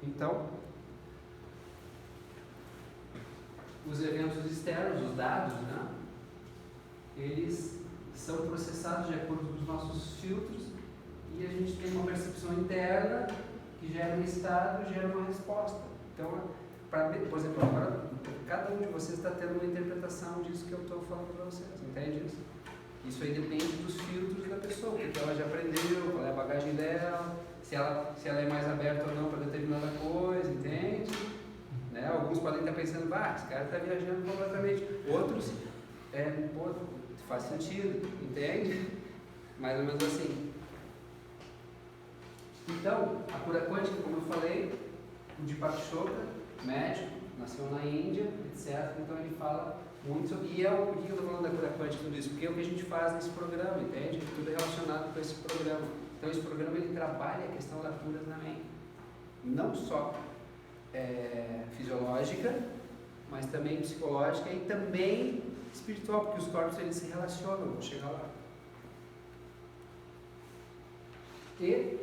Então, os eventos externos, os dados, né? Eles são processados de acordo com os nossos filtros e a gente tem uma percepção interna que gera um estado, gera uma resposta. Então, por exemplo, agora cada um de vocês está tendo uma interpretação disso que eu estou falando para vocês, entende isso? Isso aí depende dos filtros da pessoa, porque ela já aprendeu, qual é a bagagem dela, se ela é mais aberta ou não para determinada coisa, entende? Né? Alguns podem estar pensando, esse cara está viajando completamente. Outros, faz sentido, entende? Mais ou menos assim. Então, a cura quântica, como eu falei, o Deepak Chopra, médico, nasceu na Índia, etc. Então ele fala muito sobre. E por que eu estou falando da cura quântica tudo isso? Porque é o que a gente faz nesse programa, entende? Tudo é relacionado com esse programa. Então esse programa ele trabalha a questão da cura na mente. Não só fisiológica, mas também psicológica e também espiritual, porque os corpos eles se relacionam, vou chegar lá. E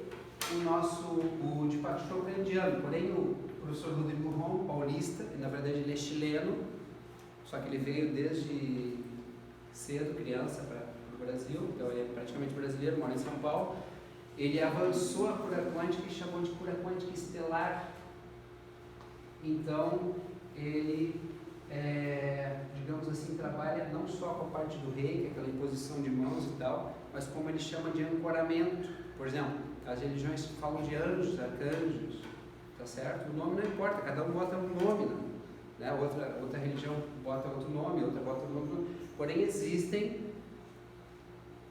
o Deepak Chopra é indiano, porém o professor Rodrigo Ron, paulista, na verdade ele é chileno, só que ele veio desde cedo, criança, para o Brasil, então ele é praticamente brasileiro, mora em São Paulo. Ele avançou a cura quântica e chamou de cura quântica estelar. Então, ele, digamos assim, trabalha não só com a parte do reiki, aquela imposição de mãos e tal, mas como ele chama de ancoramento. Por exemplo, as religiões falam de anjos, arcanjos, tá certo? O nome não importa, cada um bota um nome, né? Outra religião bota outro nome, outra bota outro nome. Porém, existem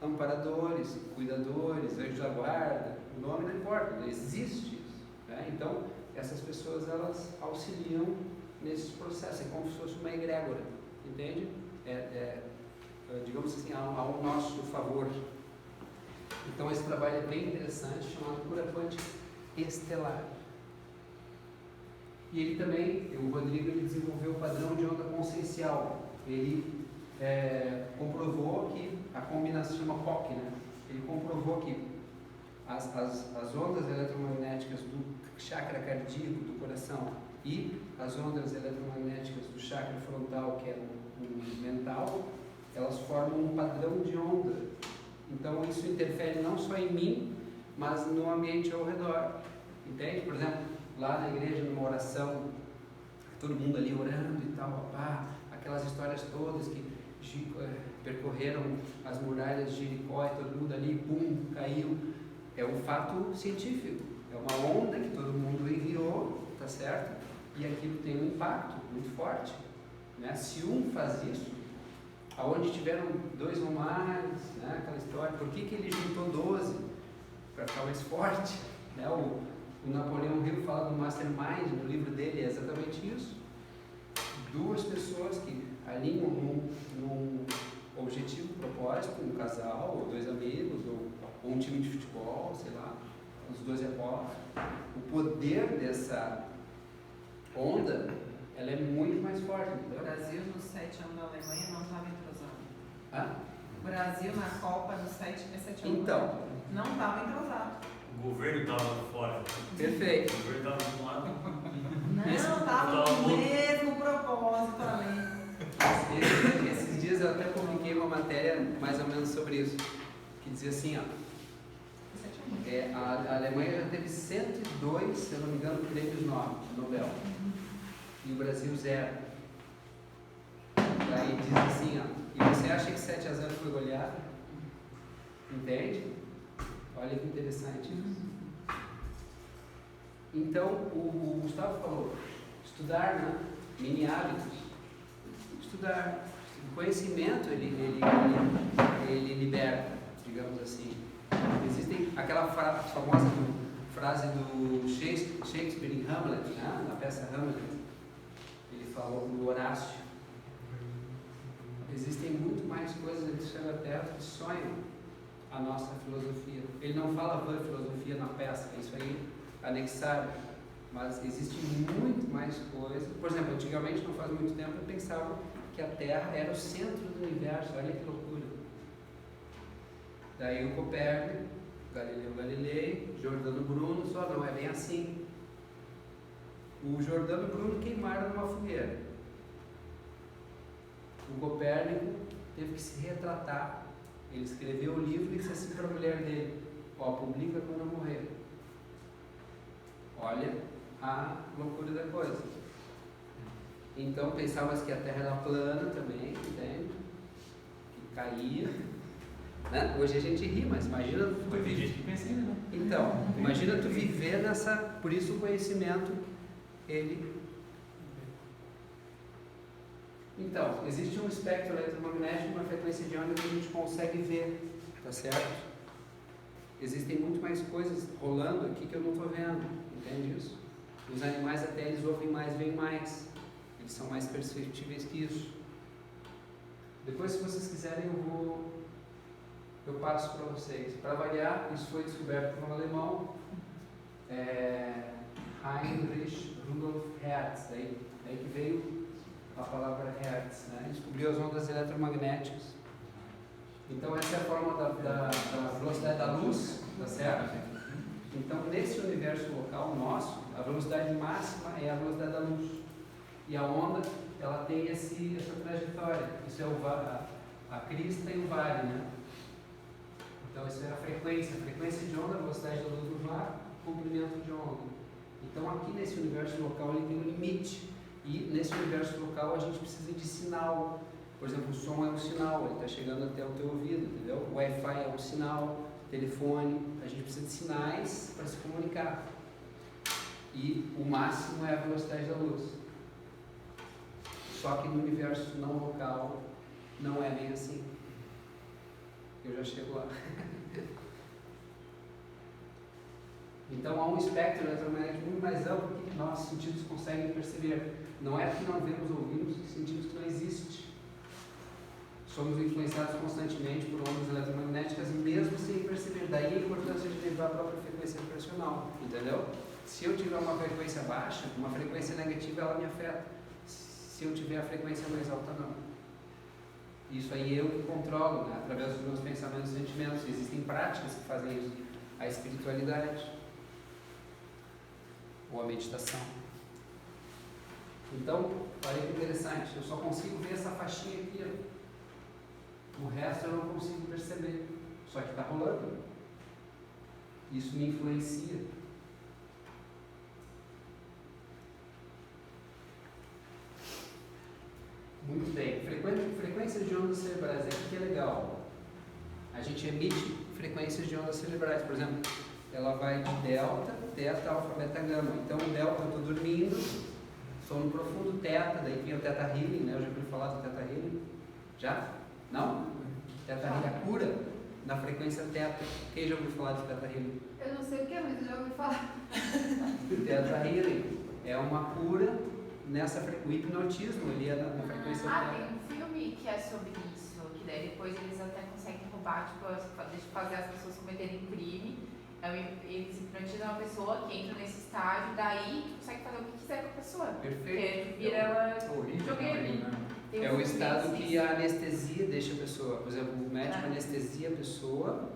amparadores, cuidadores, anjos da guarda, o nome não importa, não existe isso, né? Então, essas pessoas, elas auxiliam nesses processos, é como se fosse uma egrégora, entende? Digamos assim, ao nosso favor. Então esse trabalho é bem interessante, chamado Cura Quântica Estelar. E ele também, o Rodrigo, ele desenvolveu o padrão de onda consciencial. Ele comprovou que a combinação, chama POC, né? Ele comprovou que as ondas eletromagnéticas do chakra cardíaco do coração e as ondas eletromagnéticas do chakra frontal, que é o mental, elas formam um padrão de onda. Então isso interfere não só em mim, mas no ambiente ao redor. Entende? Por exemplo, lá na igreja, numa oração, todo mundo ali orando e tal, aquelas histórias todas que percorreram as muralhas de Jericó e todo mundo ali, pum, caiu. É um fato científico, é uma onda que todo mundo enviou, tá certo? E aquilo tem um impacto muito forte, né? Se um faz isso, aonde tiveram 2 ou mais, né? Aquela história, por que ele juntou 12? Para ficar mais forte, né? O Napoleão Hill fala do Mastermind, no livro dele, é exatamente isso. 2 pessoas que alinham num objetivo, propósito, um casal, ou 2 amigos, ou um time de futebol, sei lá, os 12 apóstolos. O poder dessa onda, ela é muito mais forte, O entendeu? Brasil, nos 7 anos da Alemanha, não estava entrosado. Ah? O Brasil, na Copa, nos 7 anos Então, não estava entrosado. O governo estava fora. perfeito. O governo estava de um lado. Não, estava no mesmo propósito ali. Esses dias eu até publiquei uma matéria mais ou menos sobre isso, que dizia assim, ó, a Alemanha já teve 102, se eu não me engano, prêmios Nobel, e o Brasil 0. Daí diz assim, ó, e você acha que 7-0 foi goleada? Entende? Olha que interessante isso. Então, o Gustavo falou, estudar, né? Mini hábitos. Estudar. O conhecimento, ele liberta, digamos assim. Existem aquela famosa frase do Shakespeare em Hamlet, né? Na peça Hamlet. Ele falou do Horácio. Existem muito mais coisas entre o céu e a terra que sonham a nossa filosofia. Ele não fala a filosofia na peça, isso aí anexado, mas existe muito mais coisas. Por exemplo, antigamente, não faz muito tempo, eu pensava que a Terra era o centro do universo. Olha que loucura. Daí o Copérnico, Galileu Galilei, Giordano Bruno, só não é bem assim. O Giordano Bruno queimaram numa fogueira. O Copérnico teve que se retratar. Ele escreveu o livro e disse assim para a mulher dele, publica quando eu morrer. Olha a loucura da coisa. Então pensava-se que a Terra era plana também, entende? Que caía. Né? Hoje a gente ri, mas imagina tu Tem gente que pensa ainda, né? Então, imagina tu viver nessa. Por isso o conhecimento, ele. Então, existe um espectro eletromagnético, uma frequência de onda que a gente consegue ver, tá certo? Existem muito mais coisas rolando aqui que eu não estou vendo, entende isso? Os animais até eles ouvem mais, veem mais, eles são mais perceptíveis que isso. Depois, se vocês quiserem, eu passo para vocês. Para variar, isso foi descoberto por um alemão, Heinrich Rudolf Hertz, daí que veio a palavra Hertz, né? Ele descobriu as ondas eletromagnéticas. Então essa é a forma da velocidade da luz, tá certo? Então nesse universo local nosso, a velocidade máxima é a velocidade da luz. E a onda, ela tem essa trajetória. Isso é a crista e o vale, né? Então isso é a frequência de onda, a velocidade da luz no ar, comprimento de onda. Então aqui nesse universo local ele tem um limite. E nesse universo local a gente precisa de sinal. Por exemplo, o som é um sinal, ele está chegando até o teu ouvido, entendeu? O Wi-Fi é um sinal, telefone, a gente precisa de sinais para se comunicar. E o máximo é a velocidade da luz. Só que no universo não local não é bem assim. Eu já chego lá. Então há um espectro eletromagnético muito mais amplo que nossos sentidos conseguem perceber. Não é que não vemos ou ouvimos, sentimos que não existe. somos influenciados constantemente por ondas eletromagnéticas, mesmo sem perceber. Daí a importância de derivar a própria frequência vibracional, entendeu? Se eu tiver uma frequência baixa, uma frequência negativa, ela me afeta. Se eu tiver a frequência mais alta, não. Isso aí eu que controlo, né? Através dos meus pensamentos e sentimentos. Existem práticas que fazem isso. A espiritualidade ou a meditação. Então, olha que interessante, eu só consigo ver essa faixinha aqui, ó. O resto eu não consigo perceber, só que está rolando. Isso me influencia. Muito bem, frequências de ondas cerebrais, aqui que é legal. A gente emite frequências de ondas cerebrais, por exemplo, ela vai de delta, teta, alfa, beta, gama. Então, delta eu estou dormindo, sono profundo, teta, daí tem o teta healing, né? Eu já ouvi falar do teta healing. Já? Não? Teta healing, a cura na frequência teta. Quem já ouviu falar de teta healing? Eu não sei o que é, mas eu já ouvi falar. Teta healing é uma cura nessa o hipnotismo ali na frequência Tem teta. um filme que é sobre isso, que daí depois eles até conseguem roubar, tipo, deixa fazer as pessoas cometerem crime. Eles hipnotizam uma pessoa que entra nesse estágio, daí tu consegue fazer o que quiser com a pessoa. Perfeito. Porque vira ela videogame. Tem É um o filme estado desse, que a anestesia deixa a pessoa. Por exemplo, o médico anestesia a pessoa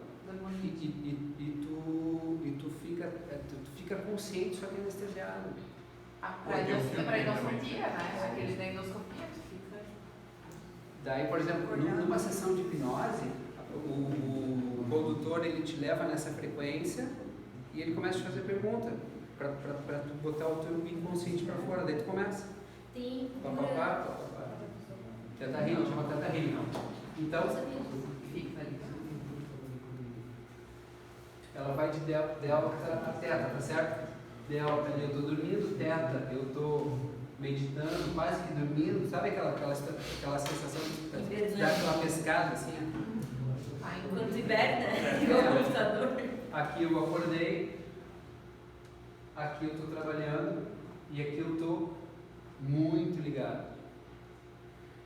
e tu fica consciente, só que anestesiado. Pra endoscopia, né? Aquele da endoscopia, tu fica... Daí, por exemplo, numa sessão de hipnose, o condutor ele te leva nessa frequência e ele começa a te fazer pergunta para tu botar o teu inconsciente para fora. Daí tu começa. Tem Papapá. Teta healing, chama teta healing. Então, Fica ali. ela vai de delta a teta, tá certo? Delta ali eu tô dormindo, teta eu tô meditando, quase que dormindo. Sabe aquela sensação de dar aquela pescada assim? Enquanto hiberna, igual o computador. Aqui eu acordei, aqui eu estou trabalhando e aqui eu estou muito ligado.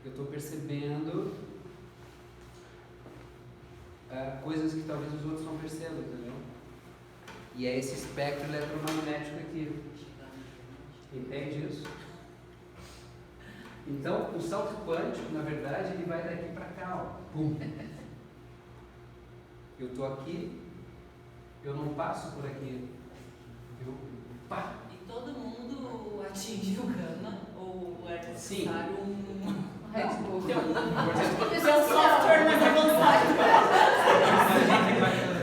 Eu estou percebendo coisas que talvez os outros não percebam, entendeu? E é esse espectro eletromagnético aqui. Entende isso? Então, o salto quântico, na verdade, ele vai daqui para cá, ó. Pum. Eu estou aqui, eu não passo por aqui. Eu, pá. E todo mundo atingiu o gama ou é necessário um Red Bull. Por exemplo, Esse é um software mais avançado.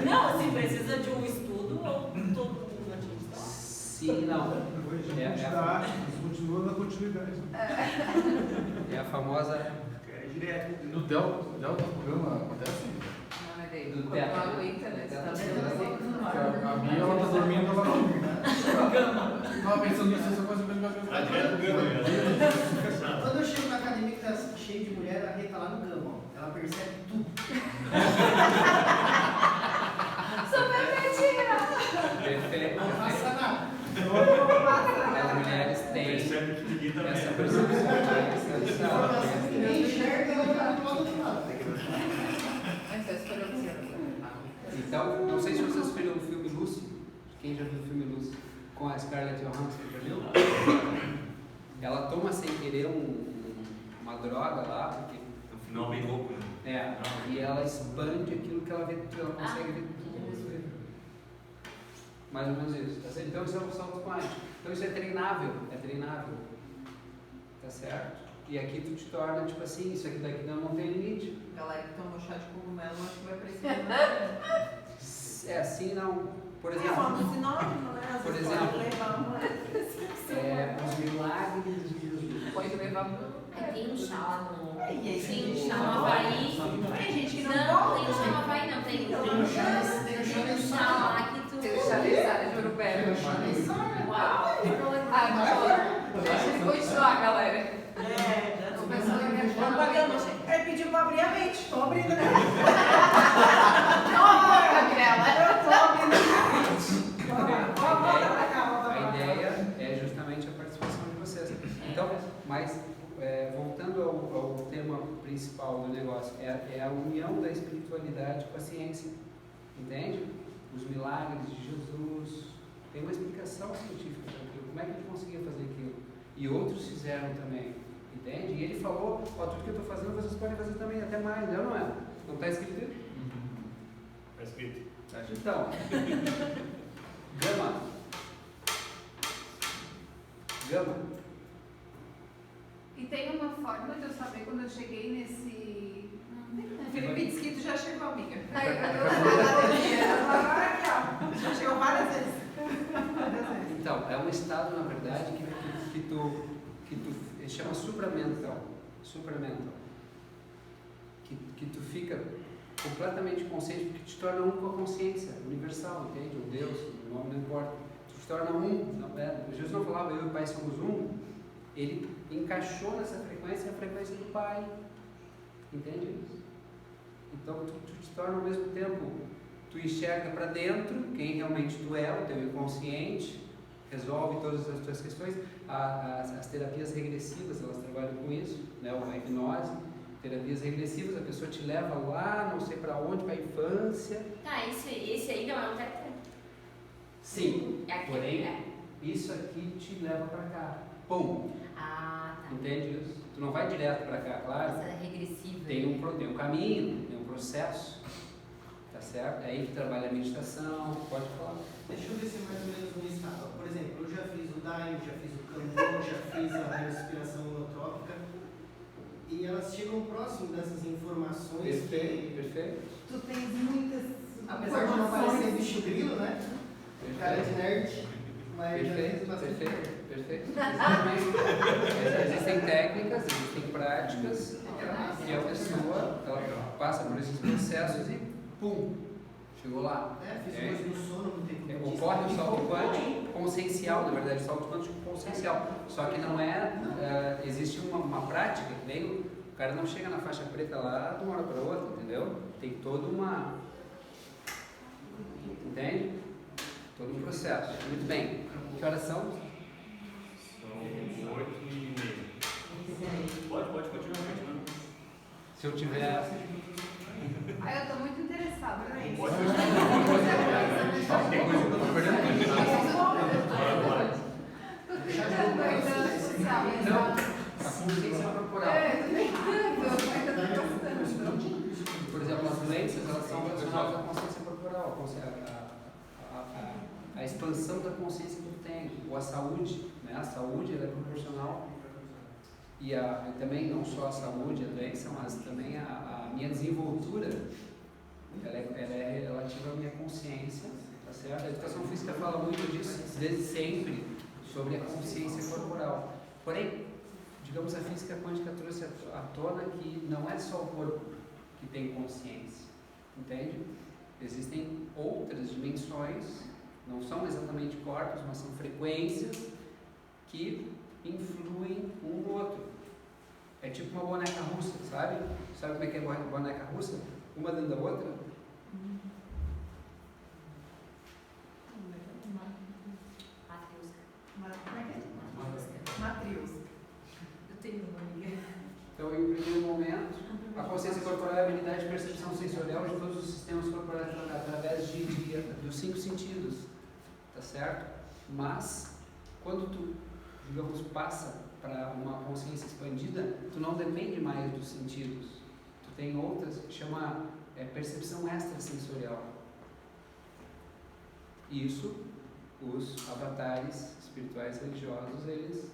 Não, assim, precisa de um estudo ou todo mundo atinge? sim, não. Hoje a quantidade, mas continua na continuidade. É a famosa É direto. No Delta Programa acontece? Não, é daí. do Quando teto. não aguenta, né? Você tá A Bia, ela tá dormindo, ela não. Tava pensando nisso, essa coisa Tá direto pro gama. Quando eu chego na academia que tá cheio de mulher, a Rê tá lá no gama, ó. Ela percebe tudo. Super mentira! Perfeito. Não passa nada. As mulheres têm Percebe que ninguém tá essa vendo. percepção. Informação que ninguém enxerga, ela tá do outro lado. Mas você escolheu o seu. Então, não sei se vocês viram o filme Lucy. Quem já viu o filme Lucy? Com a Scarlett Johansson, já viu? Ela toma sem querer uma droga lá, porque No final, bem louco, né? e ela expande aquilo que ela vê, ela consegue ver tudo. Mais ou menos isso, tá certo? Então isso é um salto quântico. Então isso é treinável, tá certo? E aqui tu te torna, tipo assim, isso aqui daqui não tem limite. Galera que tomou chá de cogumelo, acho que vai precisar. É assim não, por É um exemplo, alucinógeno, né? Às Por vezes exemplo. pode levar uma... os milagres de Jesus. Pode levar Tem um chá no... E aí, Tem um gente, chá no Havaí. Tem gente que não Não, tem gosta. chá no Havaí, não. Tem Tem um chá um chá lá que tu... Tem o chaleçada de Urubé. Uau! Deixa ele continuar, galera. É, já O pessoal vai me ajudar. Vamos pagar, ele pediu pra abrir a mente, tô abrindo, né? Gabriela. Eu tô abrindo a mente. Vamos lá, volta pra cá, volta A pra cá. ideia é justamente a participação de vocês. Então, Mas, voltando ao tema principal do negócio, é a união da espiritualidade com a ciência, entende? Os milagres de Jesus, tem uma explicação científica para aquilo, como é que ele conseguia fazer aquilo, e outros fizeram também, entende? E ele falou, ó, tudo que eu estou fazendo vocês podem fazer também, até mais, não é? Não está escrito isso? Está escrito. Então, Gama. E tem uma forma de eu saber quando eu cheguei nesse... Felipe disse que tu já chegou, amiga. Aí, Agora aqui, ó. Já chegou várias vezes. Então, é um estado, na verdade, que tu ele chama supramental. Que tu fica completamente consciente, porque te torna um com a consciência universal, entende? O Deus, o nome não importa. Tu te torna um. Jesus não falava, eu e o Pai somos um. Ele encaixou nessa frequência a frequência do Pai. Entende isso? Então, tu te torna ao mesmo tempo, tu enxerga para dentro quem realmente tu é, o teu inconsciente, resolve todas as tuas questões. As terapias regressivas, elas trabalham com isso, né? A hipnose, terapias regressivas, a pessoa te leva lá, não sei para onde, para a infância. Tá, esse aí não é um tetra? Sim, Aqui, porém, isso aqui te leva para cá. Pum! Ah, tá. Entende isso? Tu não vai direto para cá, claro. Essa é regressiva. Tem um caminho, tem um processo, tá certo? É aí que trabalha a meditação, pode falar. Deixa eu ver se é mais ou menos no estado. Por exemplo, eu já fiz o Daime, já fiz o Kanban, já fiz a respiração holotrópica. E elas chegam próximo dessas informações. Perfeito. Tu tens muitas. Apesar de não parecer bicho grilo, né? Cara de nerd. Mas já fiz Perfeito. bastante. Existem técnicas, existem práticas, e a pessoa ela passa por esses processos e pum, chegou lá. Fiz coisa no sono, não tem como. Ocorre o salto quântico consciencial, na verdade, o salto quântico consciencial. Só que não é. Existe uma prática que nem o cara não chega na faixa preta lá de uma hora para outra, entendeu? Tem toda uma. Entende? Todo um processo. Muito bem. Que horas são? São 8h30. Pode continuar. Se eu tiver. eu tô muito interessada, né? Pode Tem coisa que eu tô perdendo tempo. Tô tentando ainda social, Não, a consciência corporal. tô tentando, ainda tô gostando. Por exemplo, as doenças, elas são relacionadas à consciência corporal, a expansão da consciência que tu tem, ou a saúde, né? A saúde ela é proporcional e também não só a saúde, a doença, mas também a minha desenvoltura, ela é relativa à minha consciência, tá certo? A educação física fala muito disso, desde sempre, sobre a consciência corporal. Porém, digamos, a física quântica trouxe à tona que não é só o corpo que tem consciência, entende? Existem outras dimensões, não são exatamente corpos, mas são frequências que influem um no outro. É tipo uma boneca russa, sabe? Sabe como é que é boneca russa? Uma dentro da outra? Matriosca. Eu tenho uma amiga. Então, em primeiro momento, a consciência corporal é a habilidade de percepção sensorial de todos os sistemas corporais através dos 5 sentidos, tá certo? Mas, quando tu, digamos, passa para uma consciência expandida, tu não depende mais dos sentidos. Tu tem outras que chama percepção extrasensorial. Isso, os avatares espirituais religiosos, eles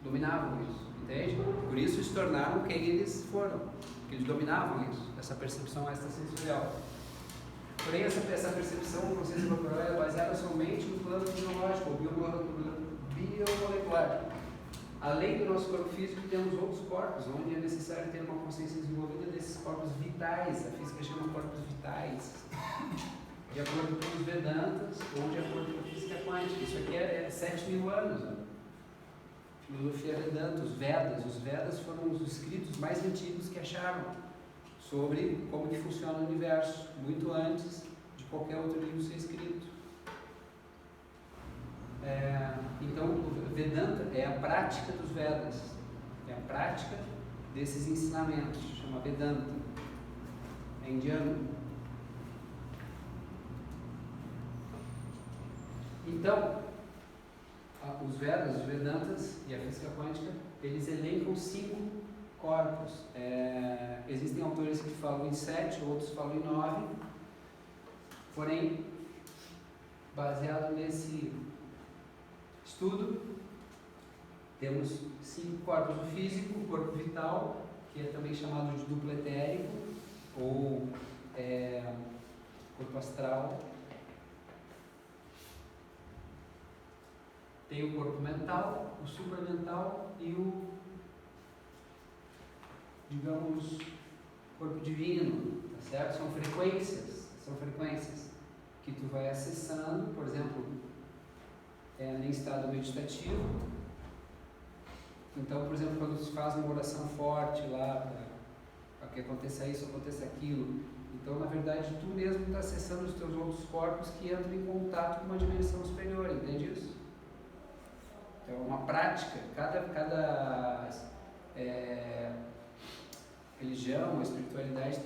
dominavam isso, entende? Por isso se tornaram quem eles foram, porque eles dominavam isso, essa percepção extrasensorial. Porém, essa percepção, a consciência corporal é baseada somente no plano biológico, biomolecular. Além do nosso corpo físico, temos outros corpos, onde é necessário ter uma consciência desenvolvida desses corpos vitais. A física chama corpos vitais, de acordo com os Vedantas, ou de acordo com a física quântica. Isso aqui é 7.000 anos. Né? Filosofia Vedanta, os Vedas foram os escritos mais antigos que acharam sobre como que funciona o universo, muito antes de qualquer outro livro ser escrito. Então, o Vedanta é a prática dos Vedas, é a prática desses ensinamentos, chama Vedanta, é indiano. Então, os Vedas, os Vedantas e a física quântica, eles elencam 5 corpos. Existem autores que falam em 7, outros falam em 9, porém, baseado nesse estudo, temos 5 corpos: o físico, o corpo vital, que é também chamado de duplo etérico, ou corpo astral. Tem o corpo mental, o supramental e o, digamos, corpo divino, tá certo? São frequências que tu vai acessando, por exemplo, em estado meditativo. Então, por exemplo, quando tu faz uma oração forte lá, para que aconteça isso, aconteça aquilo, então, na verdade, tu mesmo está acessando os teus outros corpos que entram em contato com uma dimensão superior, entende isso? Então, é uma prática, cada religião ou espiritualidade tem